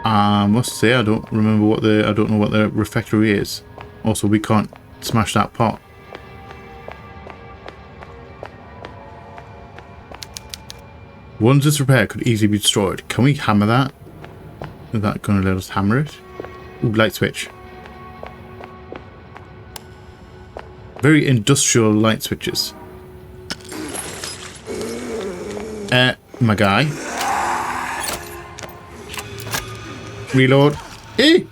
S1: I must say, I don't know what the refectory is. Also, we can't smash that pot. One's disrepair could easily be destroyed. Can we hammer that? Is that going to let us hammer it? Ooh, light switch. Very industrial light switches. My guy. Reload. Eh!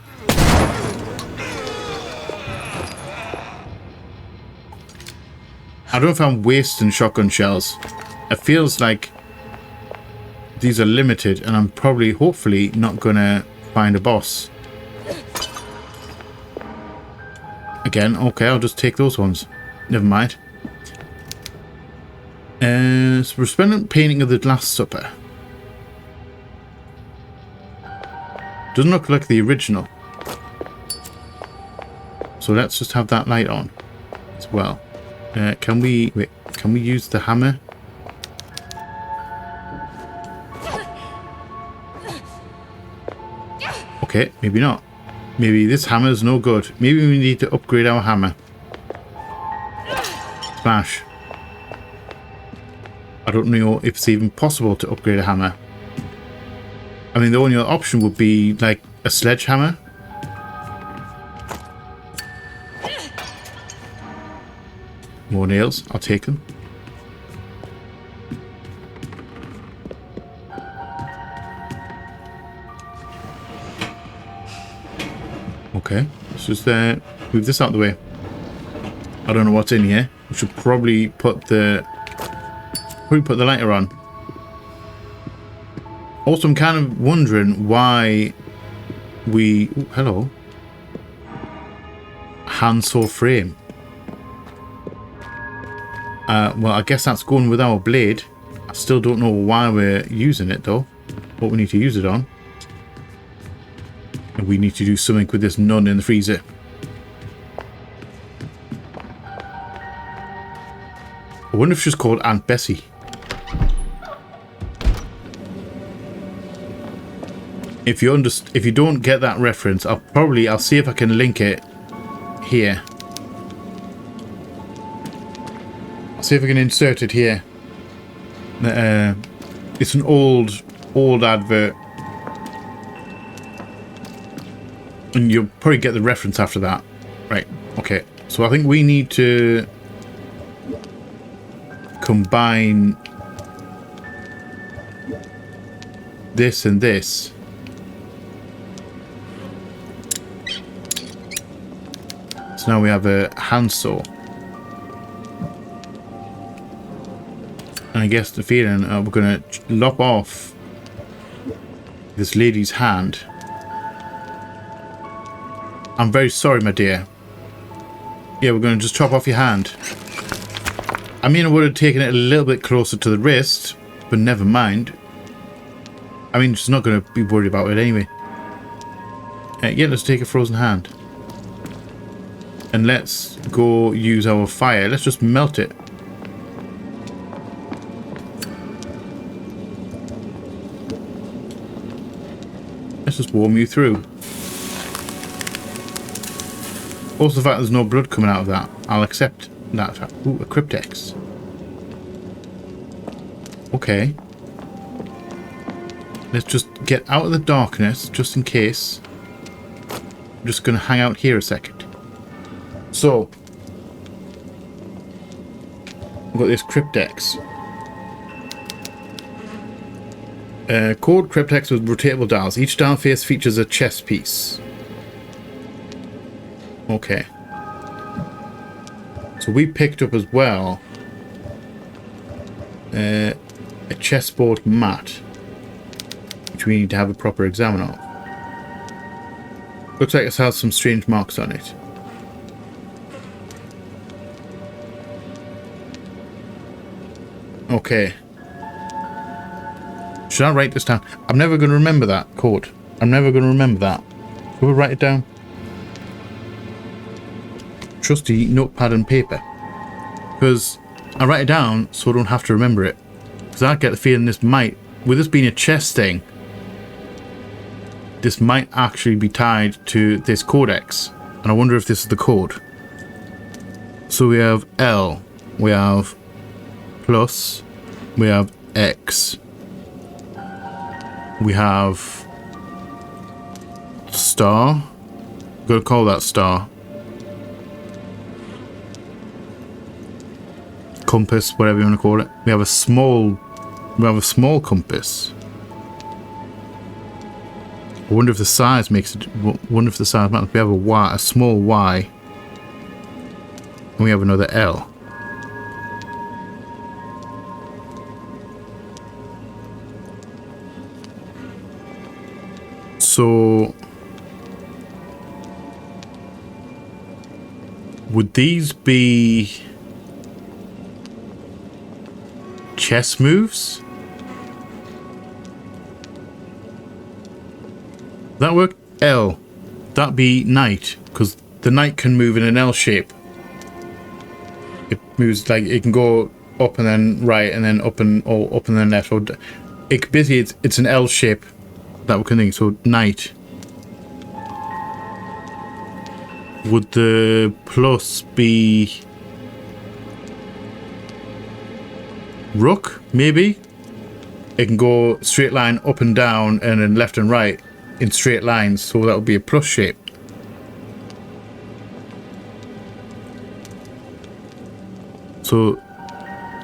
S1: I don't know if I'm wasting shotgun shells. It feels like these are limited and I'm probably, hopefully, not gonna find a boss. Again, okay, I'll just take those ones. Never mind. So resplendent painting of the Last Supper. Doesn't look like the original. So let's just have that light on as well. Can we use the hammer? Okay, maybe not. Maybe this hammer is no good. Maybe we need to upgrade our hammer. Smash. I don't know if it's even possible to upgrade a hammer. I mean, the only other option would be like a sledgehammer. More nails. I'll take them. Okay, let's just move this out of the way. I don't know what's in here. We should probably put the lighter on. Also, I'm kind of wondering why we... Ooh, hello. Handsaw frame. Well, I guess that's going with our blade. I still don't know why we're using it, though. What we need to use it on. And we need to do something with this nun in the freezer. I wonder if she's called Aunt Bessie. If you don't get that reference, I'll see if I can link it here. I'll see if I can insert it here. It's an old advert, and you'll probably get the reference after that. Right? Okay. So I think we need to combine this and this. So now we have a handsaw. And I guess the feeling we're going to lop off this lady's hand. I'm very sorry, my dear. Yeah, we're going to just chop off your hand. I mean, I would have taken it a little bit closer to the wrist, but never mind. I mean, she's not going to be worried about it anyway. Yeah, let's take a frozen hand. And let's go use our fire. Let's just melt it. Let's just warm you through. Also, the fact there's no blood coming out of that, I'll accept that fact. Ooh, a cryptex. Okay. Let's just get out of the darkness, just in case. I'm just going to hang out here a second. So, we've got this cryptex. Chord cryptex with rotatable dials. Each dial face features a chess piece. Okay. So we picked up as well a chessboard mat, which we need to have a proper examine of. Looks like it has some strange marks on it. Okay. Should I write this down? I'm never going to remember that code. I'm never going to remember that. Should we write it down? Trusty notepad and paper. Because I write it down so I don't have to remember it. Because I get the feeling this might, with this being a chess thing, this might actually be tied to this codex. And I wonder if this is the code. So we have L. We have plus. We have X. We have star. I'm going to call that star. Compass, whatever you want to call it. We have a small compass. I wonder if the size makes it. Wonder if the size matters. We have a Y, a small Y, and we have another L. So, would these be chess moves? That work? L. That'd be knight, because the knight can move in an L shape. It moves like it can go up and then right and then up and then left. Or it basically it's an L shape that we can think. So knight. Would the plus be rook? Maybe. It can go straight line up and down and then left and right in straight lines, so that would be a plus shape. So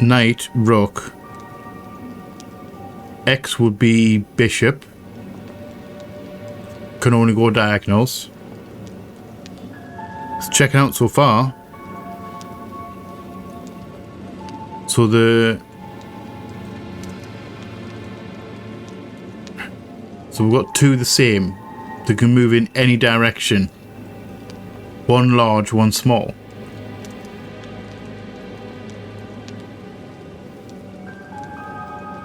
S1: knight, rook. X would be bishop. Can only go diagonals. It's checking out so far. So we've got two the same. They can move in any direction. One large, one small.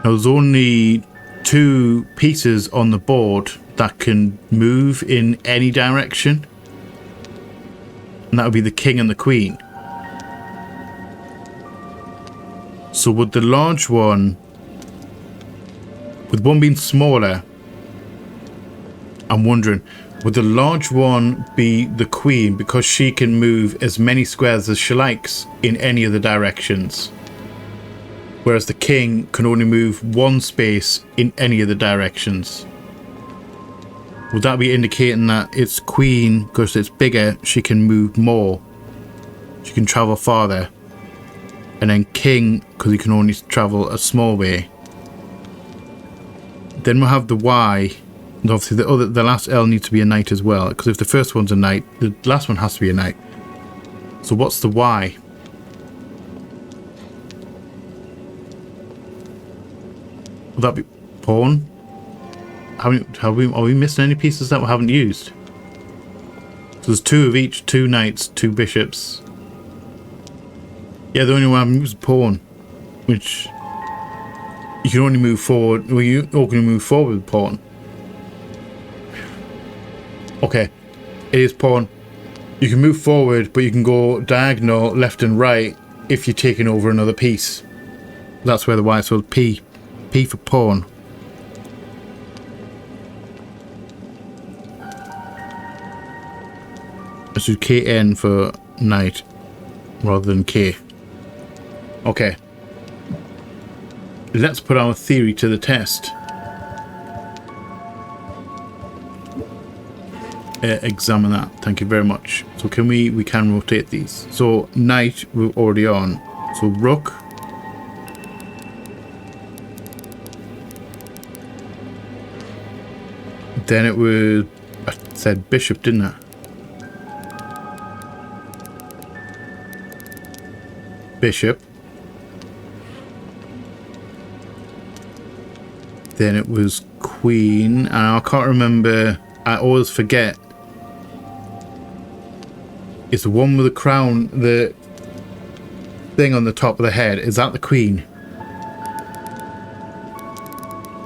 S1: Now there's only two pieces on the board that can move in any direction. And that would be the king and the queen. So would the large one, with one being smaller, I'm wondering, would the large one be the queen because she can move as many squares as she likes in any of the directions? Whereas the king can only move one space in any of the directions. Would that be indicating that it's queen, because it's bigger, she can move more? She can travel farther. And then king, because he can only travel a small way. Then we'll have the Y. And obviously the last L needs to be a knight as well. Because if the first one's a knight, the last one has to be a knight. So what's the Y? Will that be pawn? Are we missing any pieces that we haven't used? So there's 2 of each, 2 knights, 2 bishops. Yeah, the only one I haven't used is pawn, which you can only move forward. Well, you all can move forward with pawn. Okay, it is pawn. You can move forward, but you can go diagonal left and right if you're taking over another piece. That's where the Y is. So P for pawn. Let's do KN for knight rather than K. Okay. Let's put our theory to the test. Examine that. Thank you very much. So can we can rotate these. So knight we're already on. So rook. Then it was, I said bishop, didn't I? Bishop. Then it was queen, and I can't remember. I always forget. It's the one with the crown, the thing on the top of the head. Is that the queen?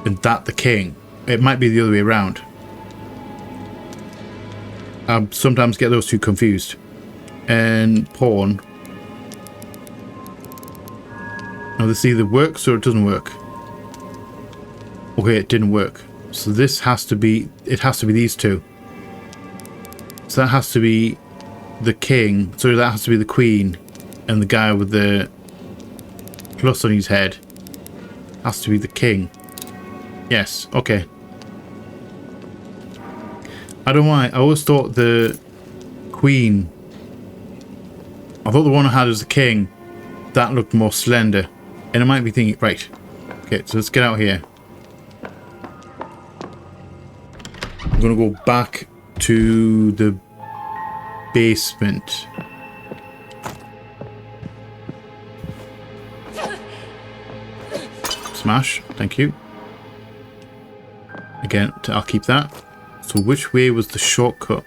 S1: And that the king? It might be the other way around. I sometimes get those two confused. And pawn. Now this either works or it doesn't work. Okay, it didn't work. So this has to be, it has to be these two. So that has to be the king. So that has to be the queen. And the guy with the plus on his head has to be the king. Yes, okay. I don't know why. I always thought the queen, I thought the one I had as the king, that looked more slender. And I might be thinking, right, okay, so let's get out here. I'm going to go back to the basement. Smash, thank you. Again, I'll keep that. So which way was the shortcut?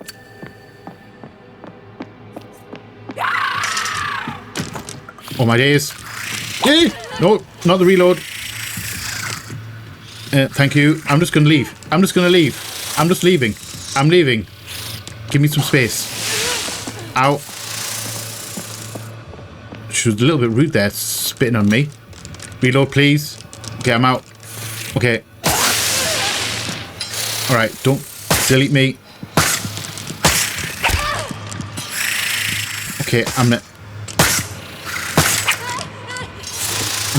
S1: Oh my days. Yay! No, not the reload. Thank you. I'm just going to leave. I'm just going to leave. I'm just leaving. I'm leaving. Give me some space. Ow. She was a little bit rude there, spitting on me. Reload, please. Okay, I'm out. Okay. Alright, don't delete me. Okay, I'm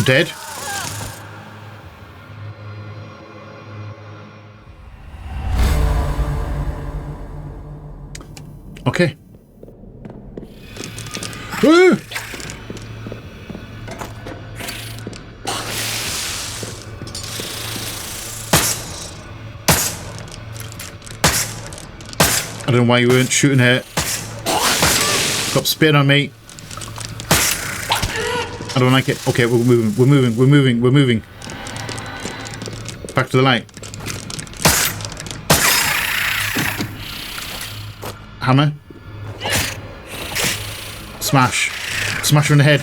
S1: dead. Okay. Woo! I don't know why you weren't shooting her. Stop spitting on me. I don't like it. Okay, we're moving. We're moving. We're moving. We're moving. Back to the light. Hammer. Smash. Smash her in the head.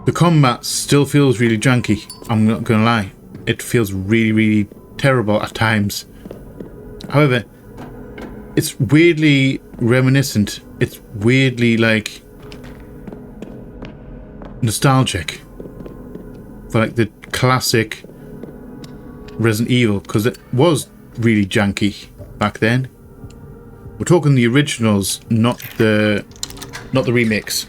S1: The combat still feels really janky. I'm not gonna lie. It feels really, really terrible at times. However, it's weirdly reminiscent. It's weirdly like nostalgic for like the classic Resident Evil, because it was really janky back then. We're talking the originals, not the remakes.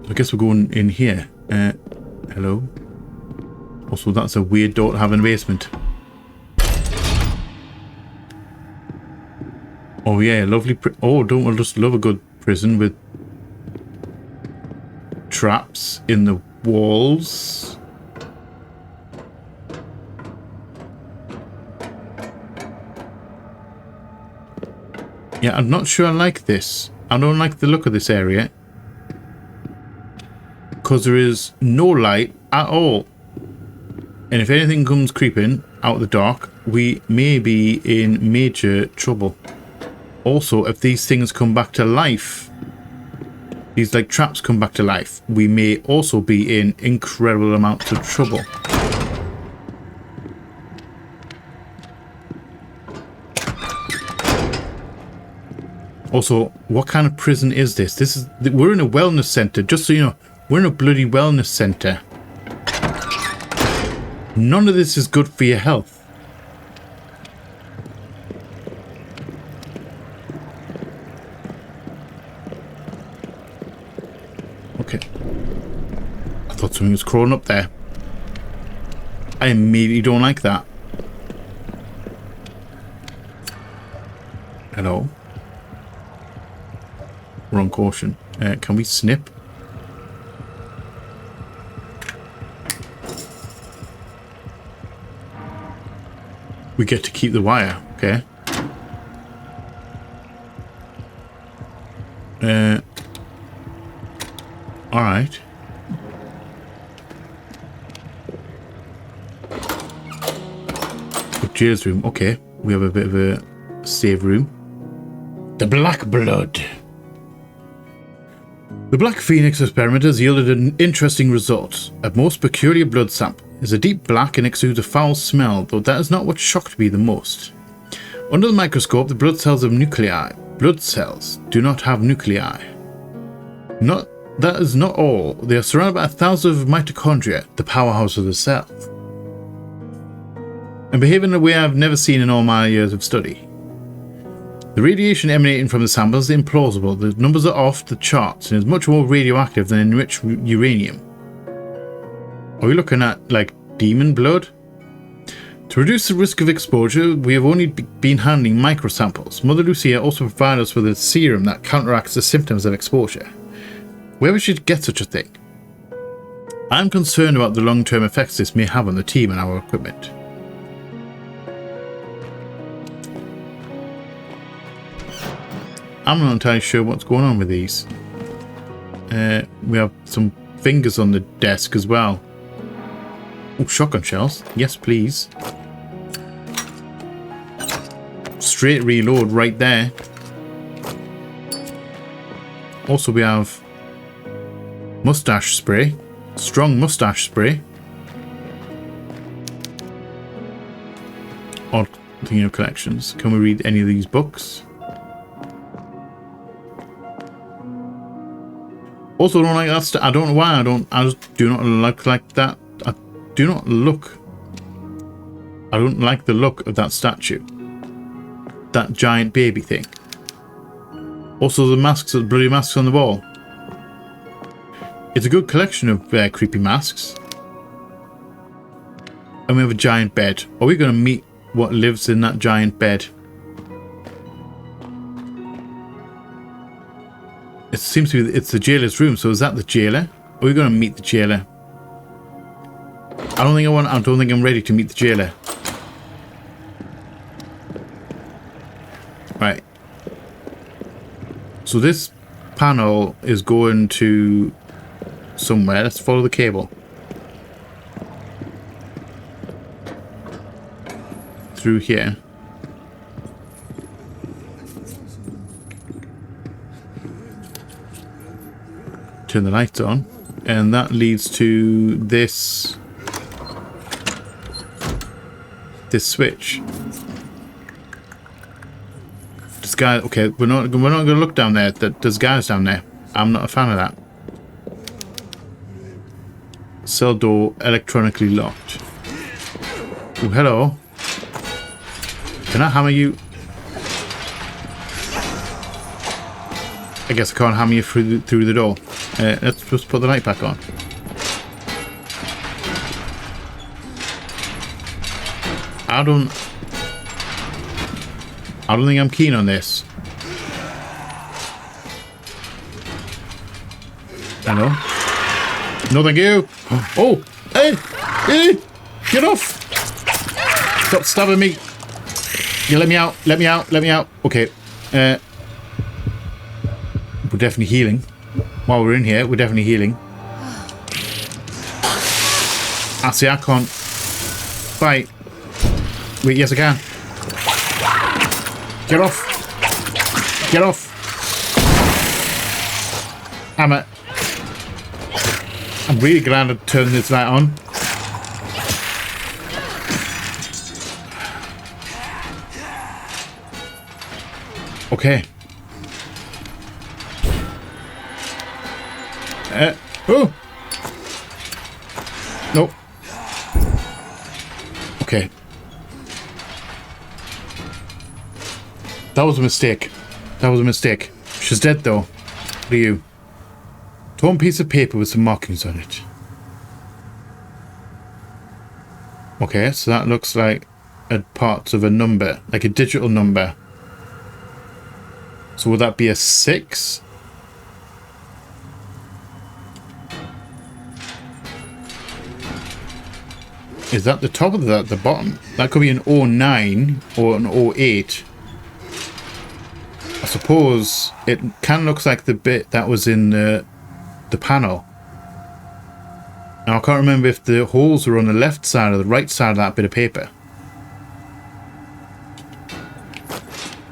S1: I guess we're going in here. Hello. Also, that's a weird door to have in the basement. Oh yeah, lovely. Oh, don't we just love a good prison with traps in the walls? Yeah, I'm not sure I like this. I don't like the look of this area, because there is no light at all. And if anything comes creeping out of the dark, we may be in major trouble. Also, if these things come back to life, these like traps come back to life, we may also be in incredible amounts of trouble. Also, what kind of prison is this? We're in a wellness center, just so you know. We're in a bloody wellness center. None of this is good for your health. Okay. I thought something was crawling up there. I immediately don't like that. Hello. Wrong caution. Can we snip? We get to keep the wire, okay. Alright. Jail's room, okay. We have a bit of a save room. The Black Blood. The Black Phoenix experiment has yielded an interesting result. A most peculiar blood sample is a deep black and exudes a foul smell, though that is not what shocked me the most. Under the microscope, the blood cells have nuclei. Blood cells do not have nuclei. That is not all. They are surrounded by 1,000 mitochondria, the powerhouse of the cell, and behave in a way I've never seen in all my years of study. The radiation emanating from the samples is implausible. The numbers are off the charts and is much more radioactive than enriched uranium. Are we looking at, like, demon blood? To reduce the risk of exposure, we have only been handling microsamples. Mother Lucia also provided us with a serum that counteracts the symptoms of exposure. Where we should get such a thing? I am concerned about the long-term effects this may have on the team and our equipment. I'm not entirely sure what's going on with these. We have some fingers on the desk as well. Oh, shotgun shells. Yes, please. Straight reload right there. Also, we have mustache spray. Strong mustache spray. Odd thing of collections. Can we read any of these books? Also, don't like that. I don't know why. I just do not look like that. I don't like the look of that statue. That giant baby thing. Also, the masks, the bloody masks on the wall. It's a good collection of creepy masks. And we have a giant bed. Are we going to meet what lives in that giant bed? It seems to be it's the jailer's room. So is that the jailer? Are we going to meet the jailer? I don't think I'm ready to meet the jailer. Right. So this panel is going to somewhere. Let's follow the cable. Through here. turn the lights on. And that leads to this switch. This guy, okay, we're not going to look down there. There's guys down there. I'm not a fan of that. Cell door electronically locked. Oh, hello. Can I hammer you? I guess I can't hammer you through the door. Let's just put the light back on. I don't think I'm keen on this. Hello? No, thank you. Oh, hey, get off! Stop stabbing me. You let me out. Let me out. Let me out. Okay. We're definitely healing. While we're in here, we're definitely healing. See, I can't fight. Wait, yes I can. Get off. Get off. I'm really glad to turn this light on. Okay. Oh! Nope. Okay. That was a mistake. That was a mistake. She's dead though. What are you? Torn piece of paper with some markings on it. Okay, so that looks like parts of a number, like a digital number. So would that be a 6? Is that the top of the bottom? That could be an 09 or an 08. I suppose it kind of looks like the bit that was in the panel. Now I can't remember if the holes were on the left side or the right side of that bit of paper.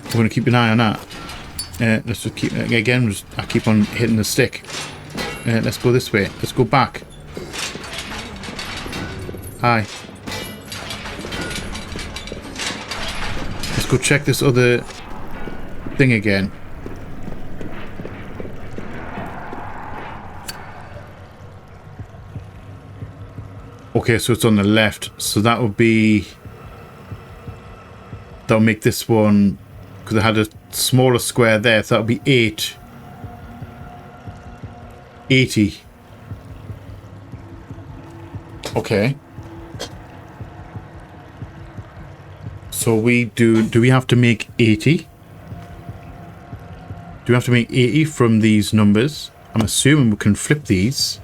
S1: We're going to keep an eye on that. Let's just keep, again, I keep on hitting the stick. Let's go this way. Let's go back. Hi. Let's go check this other thing again. Okay, so it's on the left. So that would be... That'll make this one... Because I had a smaller square there, so that would be 8. 80. Okay. So we do we have to make 80? Do we have to make 80 from these numbers? I'm assuming we can flip these.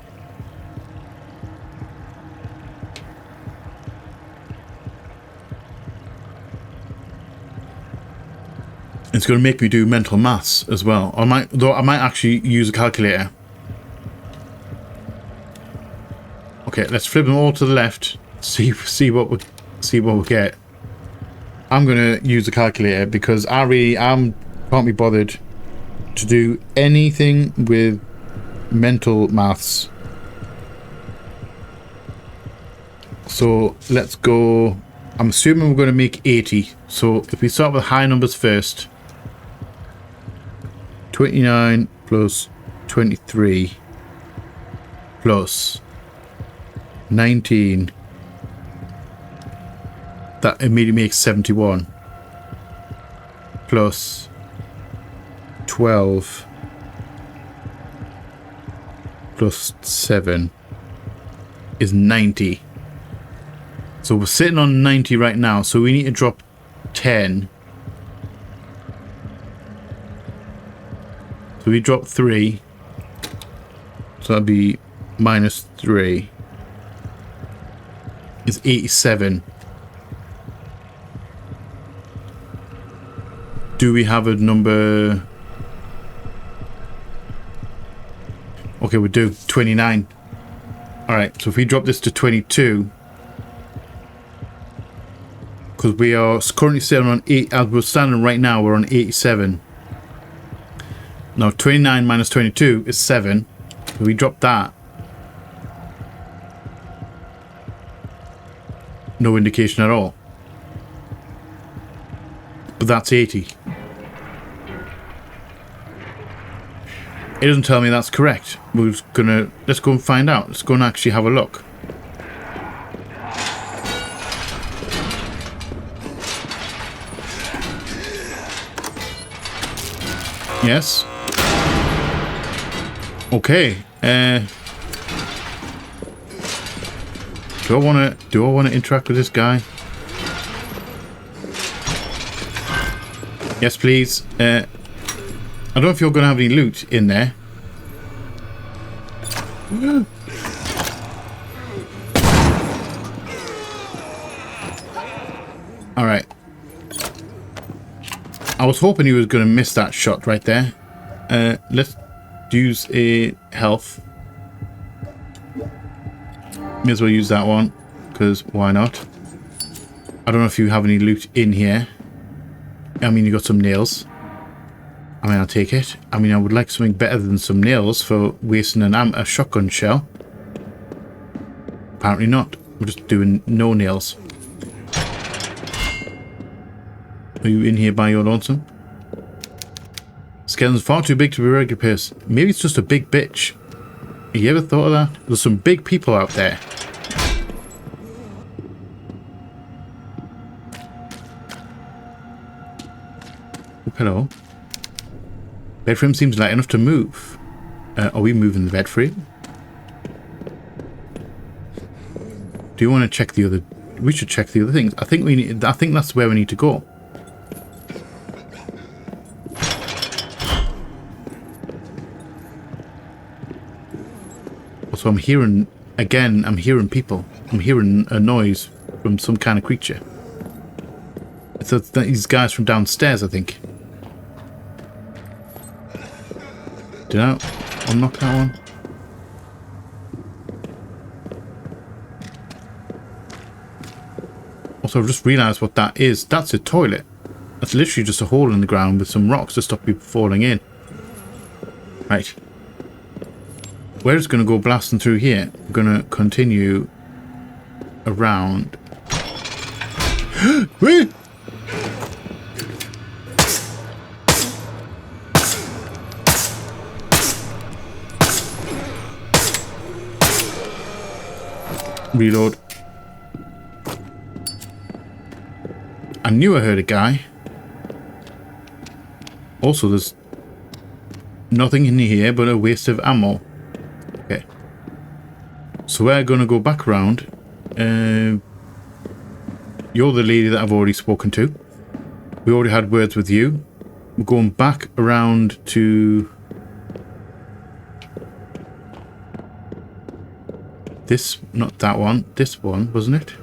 S1: It's going to make me do mental maths as well. I might actually use a calculator. Okay, let's flip them all to the left. See what we get. I'm going to use a calculator because I really can't be bothered to do anything with mental maths. So let's go. I'm assuming we're going to make 80. So if we start with high numbers first. 29 plus 23 plus 19. That immediately makes 71. Plus 12 plus 7 is 90. So we're sitting on 90 right now. So we need to drop 10. So we drop 3. So that'd be minus 3. Is 87. Do we have a number? Okay, we do 29. Alright, so if we drop this to 22, because we are currently sitting on 8, as we're standing right now, we're on 87. Now 29 minus 22 is 7. We dropped that. No indication at all. But that's 80. It doesn't tell me that's correct. We're gonna... Let's go and find out. Let's go and actually have a look. Yes. Okay. Do I wanna interact with this guy? Yes, please. I don't know if you're gonna have any loot in there. All right. I was hoping he was gonna miss that shot right there. Let's use a health. May as well use that one, because why not? I don't know if you have any loot in here. I mean, you got some nails. I mean, I'll take it. I mean, I would like something better than some nails for wasting a shotgun shell. Apparently not. We're just doing no nails. Are you in here by your lonesome? Skeleton's far too big to be a regular person. Maybe it's just a big bitch. Have you ever thought of that? There's some big people out there. Oh, hello. Bed frame seems light enough to move. Are we moving the bed frame? Do you want to check the other... We should check the other things. I think we need... I think that's where we need to go. Also, I'm hearing... Again, I'm hearing people. I'm hearing a noise from some kind of creature. It's these guys from downstairs, I think. Did I unlock that one? Also, I've just realised what that is. That's a toilet. That's literally just a hole in the ground with some rocks to stop you falling in. Right. We're just going to go blasting through here. We're going to continue around. Reload. I knew I heard a guy. Also, there's nothing in here but a waste of ammo. Okay. So we're going to go back around. You're the lady that I've already spoken to. We already had words with you. We're going back around to... This, not that one. This one, wasn't it?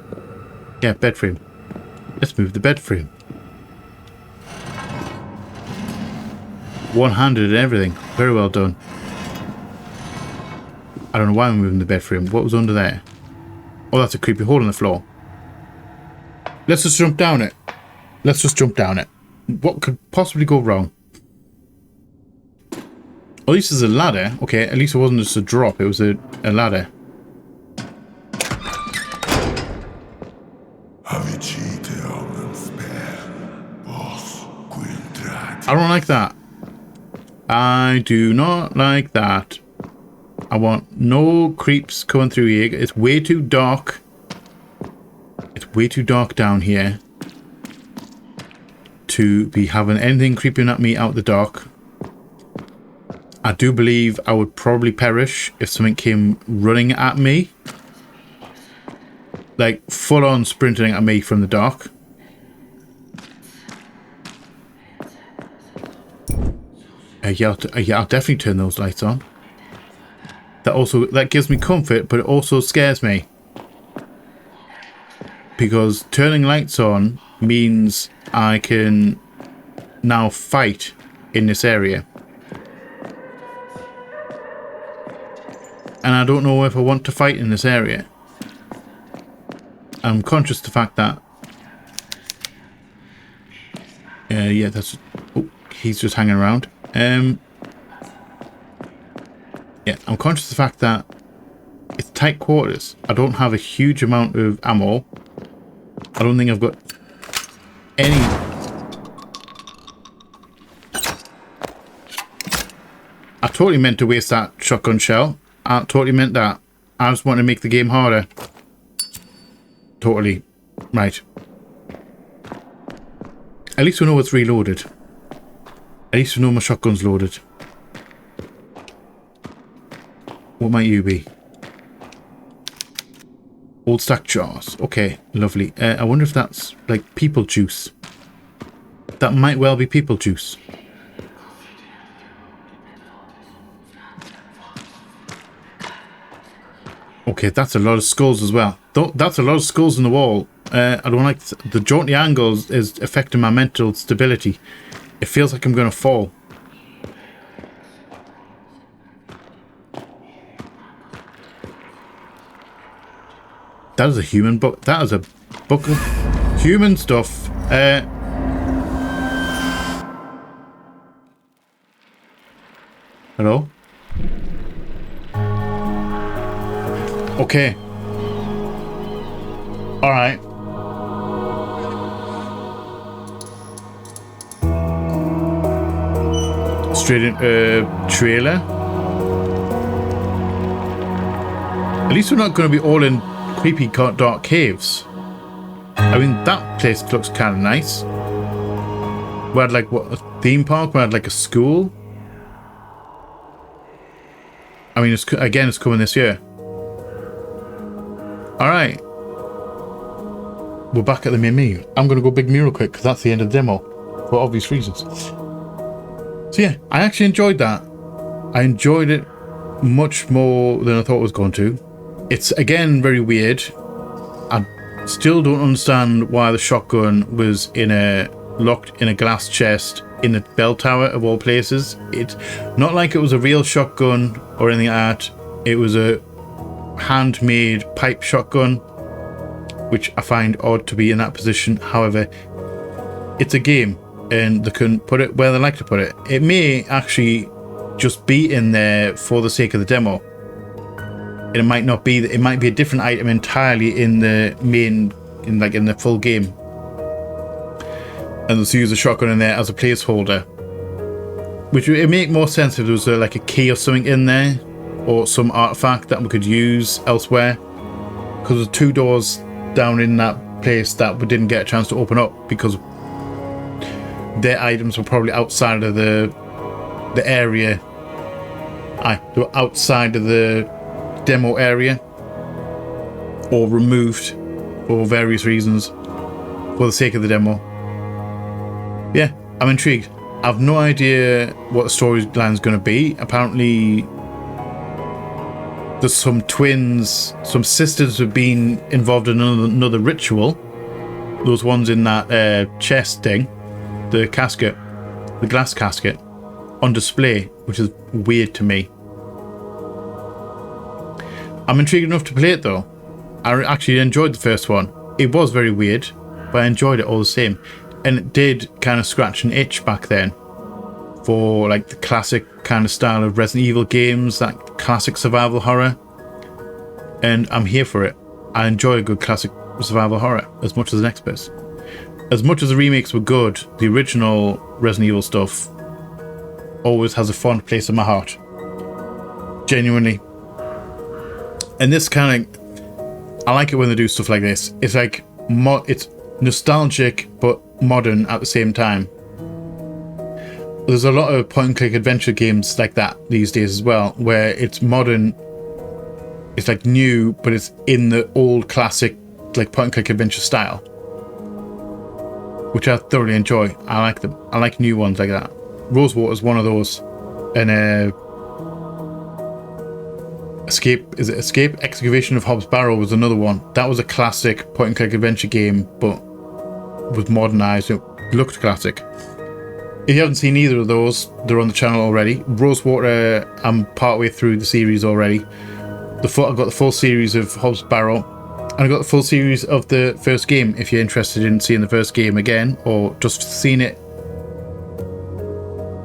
S1: Yeah, bed frame. Let's move the bed frame. One-handed and everything. Very well done. I don't know why I'm moving the bed frame. What was under there? Oh, that's a creepy hole in the floor. Let's just jump down it. Let's just jump down it. What could possibly go wrong? At least there's a ladder. Okay, at least it wasn't just a drop. It was a ladder. I don't like that. I do not like that. I want no creeps coming through here. It's way too dark. It's way too dark down here to be having anything creeping at me out the dark. I do believe I would probably perish if something came running at me. Like full on sprinting at me from the dark. Yeah, I'll definitely turn those lights on. That gives me comfort, but it also scares me. Because turning lights on means I can now fight in this area. And I don't know if I want to fight in this area. I'm conscious of the fact that... yeah, that's... Oh, he's just hanging around. Yeah, I'm conscious of the fact that it's tight quarters. I don't have a huge amount of ammo. I don't think I've got any... I totally meant to waste that shotgun shell. I totally meant that. I just want to make the game harder. Totally. Right. At least we know it's reloaded. At least we know my shotgun's loaded. What might you be? Old stack jars. Okay, lovely. I wonder if that's like people juice. That might well be people juice. Okay, that's a lot of skulls as well. That's a lot of skulls in the wall. I don't like the jaunty angles is affecting my mental stability. It feels like I'm going to fall. That is a human book. That is a book of human stuff. Hello? Okay. Alright. Straight in trailer. At least we're not going to be all in creepy dark caves. I mean, that place looks kind of nice. We had like what, a theme park? We had like a school. I mean, it's coming this year. Alright. We're back at the main menu. I'm going to go big mural quick because that's the end of the demo. For obvious reasons. So yeah, I actually enjoyed that. I enjoyed it much more than I thought it was going to. It's again very weird. I still don't understand why the shotgun was locked in a glass chest in the bell tower of all places. It's not like it was a real shotgun or anything like that. It was a handmade pipe shotgun, which I find odd to be in that position. However, it's a game and they can put it where they like to put it. It may actually just be in there for the sake of the demo. It might not be. It might be a different item entirely in the main, in the full game, and let's use a shotgun in there as a placeholder. Which would make more sense if there was like a key or something in there, or some artifact that we could use elsewhere. Because there's 2 doors down in that place that we didn't get a chance to open up because their items were probably outside of the area. They were outside of the demo area, or removed for various reasons for the sake of the demo. Yeah, I'm intrigued. I've no idea what the storyline is going to be. Apparently there's some twins, some sisters who have been involved in another ritual. Those ones in that chest thing, the casket, the glass casket on display, which is weird to me. I'm intrigued enough to play it though. I actually enjoyed the first one. It was very weird, but I enjoyed it all the same. And it did kind of scratch an itch back then for like the classic kind of style of Resident Evil games, that classic survival horror. And I'm here for it. I enjoy a good classic survival horror as much as the next bit. As much as the remakes were good, the original Resident Evil stuff always has a fond place in my heart. Genuinely. And this kind of, I like it when they do stuff like this. It's like, it's nostalgic but modern at the same time. There's a lot of point-and-click adventure games like that these days as well, where it's modern, it's like new, but it's in the old classic like point-and-click adventure style, which I thoroughly enjoy. I like them. I like new ones like that. Rosewater is one of those, and Escape Excavation of Hobbs Barrow was another one. That was a classic point-and-click adventure game, but was modernized. It looked classic. If you haven't seen either of those, they're on the channel already. Rosewater, I'm partway through the series already. I've got the full series of Hobbs Barrow, and I got the full series of the first game. If you're interested in seeing the first game again, or just seeing it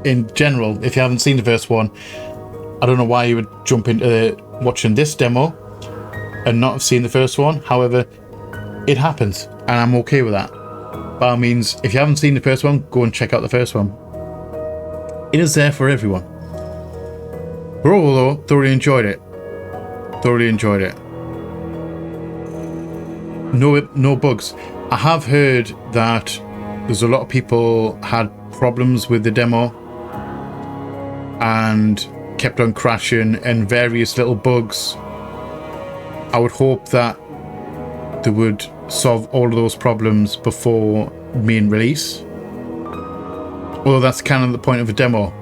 S1: in general, if you haven't seen the first one, I don't know why you would jump into watching this demo and not have seen the first one. However, it happens, and I'm okay with that. By all means, if you haven't seen the first one, go and check out the first one. It is there for everyone. Overall, though, thoroughly enjoyed it. Thoroughly enjoyed it. No bugs. I have heard that there's a lot of people had problems with the demo and kept on crashing and various little bugs. I would hope that they would solve all of those problems before main release. Although that's kind of the point of a demo,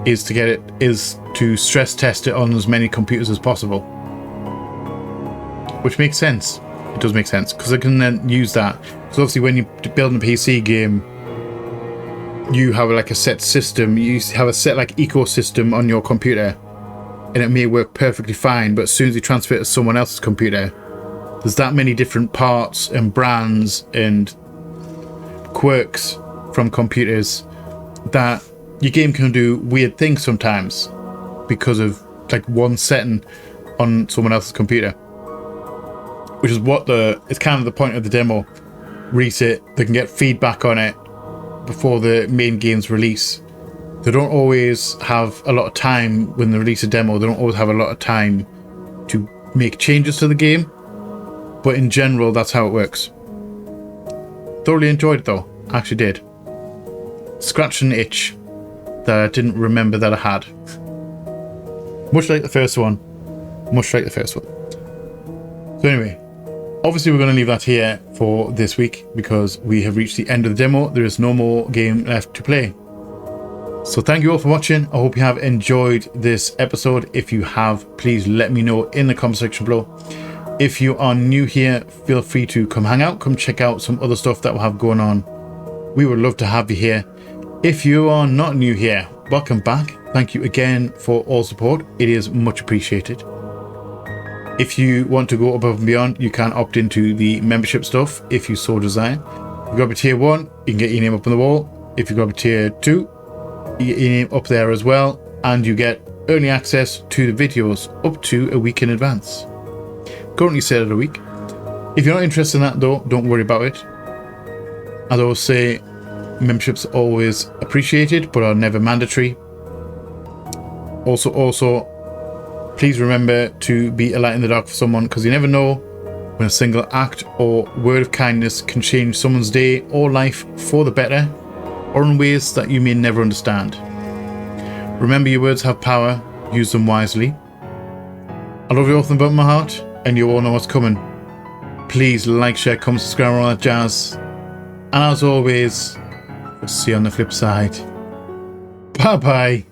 S1: is to stress test it on as many computers as possible. Which makes sense. It does make sense, because I can then use that. Because obviously when you're building a PC game, you have like a set system, you have a set like ecosystem on your computer, and it may work perfectly fine, but as soon as you transfer it to someone else's computer, there's that many different parts and brands and quirks from computers that your game can do weird things sometimes because of like one setting on someone else's computer. Which is it's kind of the point of the demo. Release it, they can get feedback on it before the main game's release. They don't always have a lot of time when they release a demo, they don't always have a lot of time to make changes to the game. But in general, that's how it works. Thoroughly enjoyed it though, I actually did. Scratched an itch that I didn't remember that I had. Much like the first one. Much like the first one. So anyway, obviously we're going to leave that here for this week because we have reached the end of the demo. There is no more game left to play. So thank you all for watching. I hope you have enjoyed this episode. If you have, please let me know in the comment section below. If you are new here, feel free to come hang out, come check out some other stuff that we'll have going on. We would love to have you here. If you are not new here, welcome back. Thank you again for all support. It is much appreciated. If you want to go above and beyond, you can opt into the membership stuff if you so desire. If you grab a tier 1, you can get your name up on the wall. If you grab a tier 2, you get your name up there as well, and you get early access to the videos up to a week in advance. Currently set at a week. If you're not interested in that though, don't worry about it. As I always say, memberships are always appreciated but are never mandatory. Also, please remember to be a light in the dark for someone, because you never know when a single act or word of kindness can change someone's day or life for the better, or in ways that you may never understand. Remember, your words have power, use them wisely. I love you all from the bottom of my heart, and you all know what's coming. Please like, share, comment, subscribe, and all that jazz. And as always, we'll see you on the flip side. Bye bye.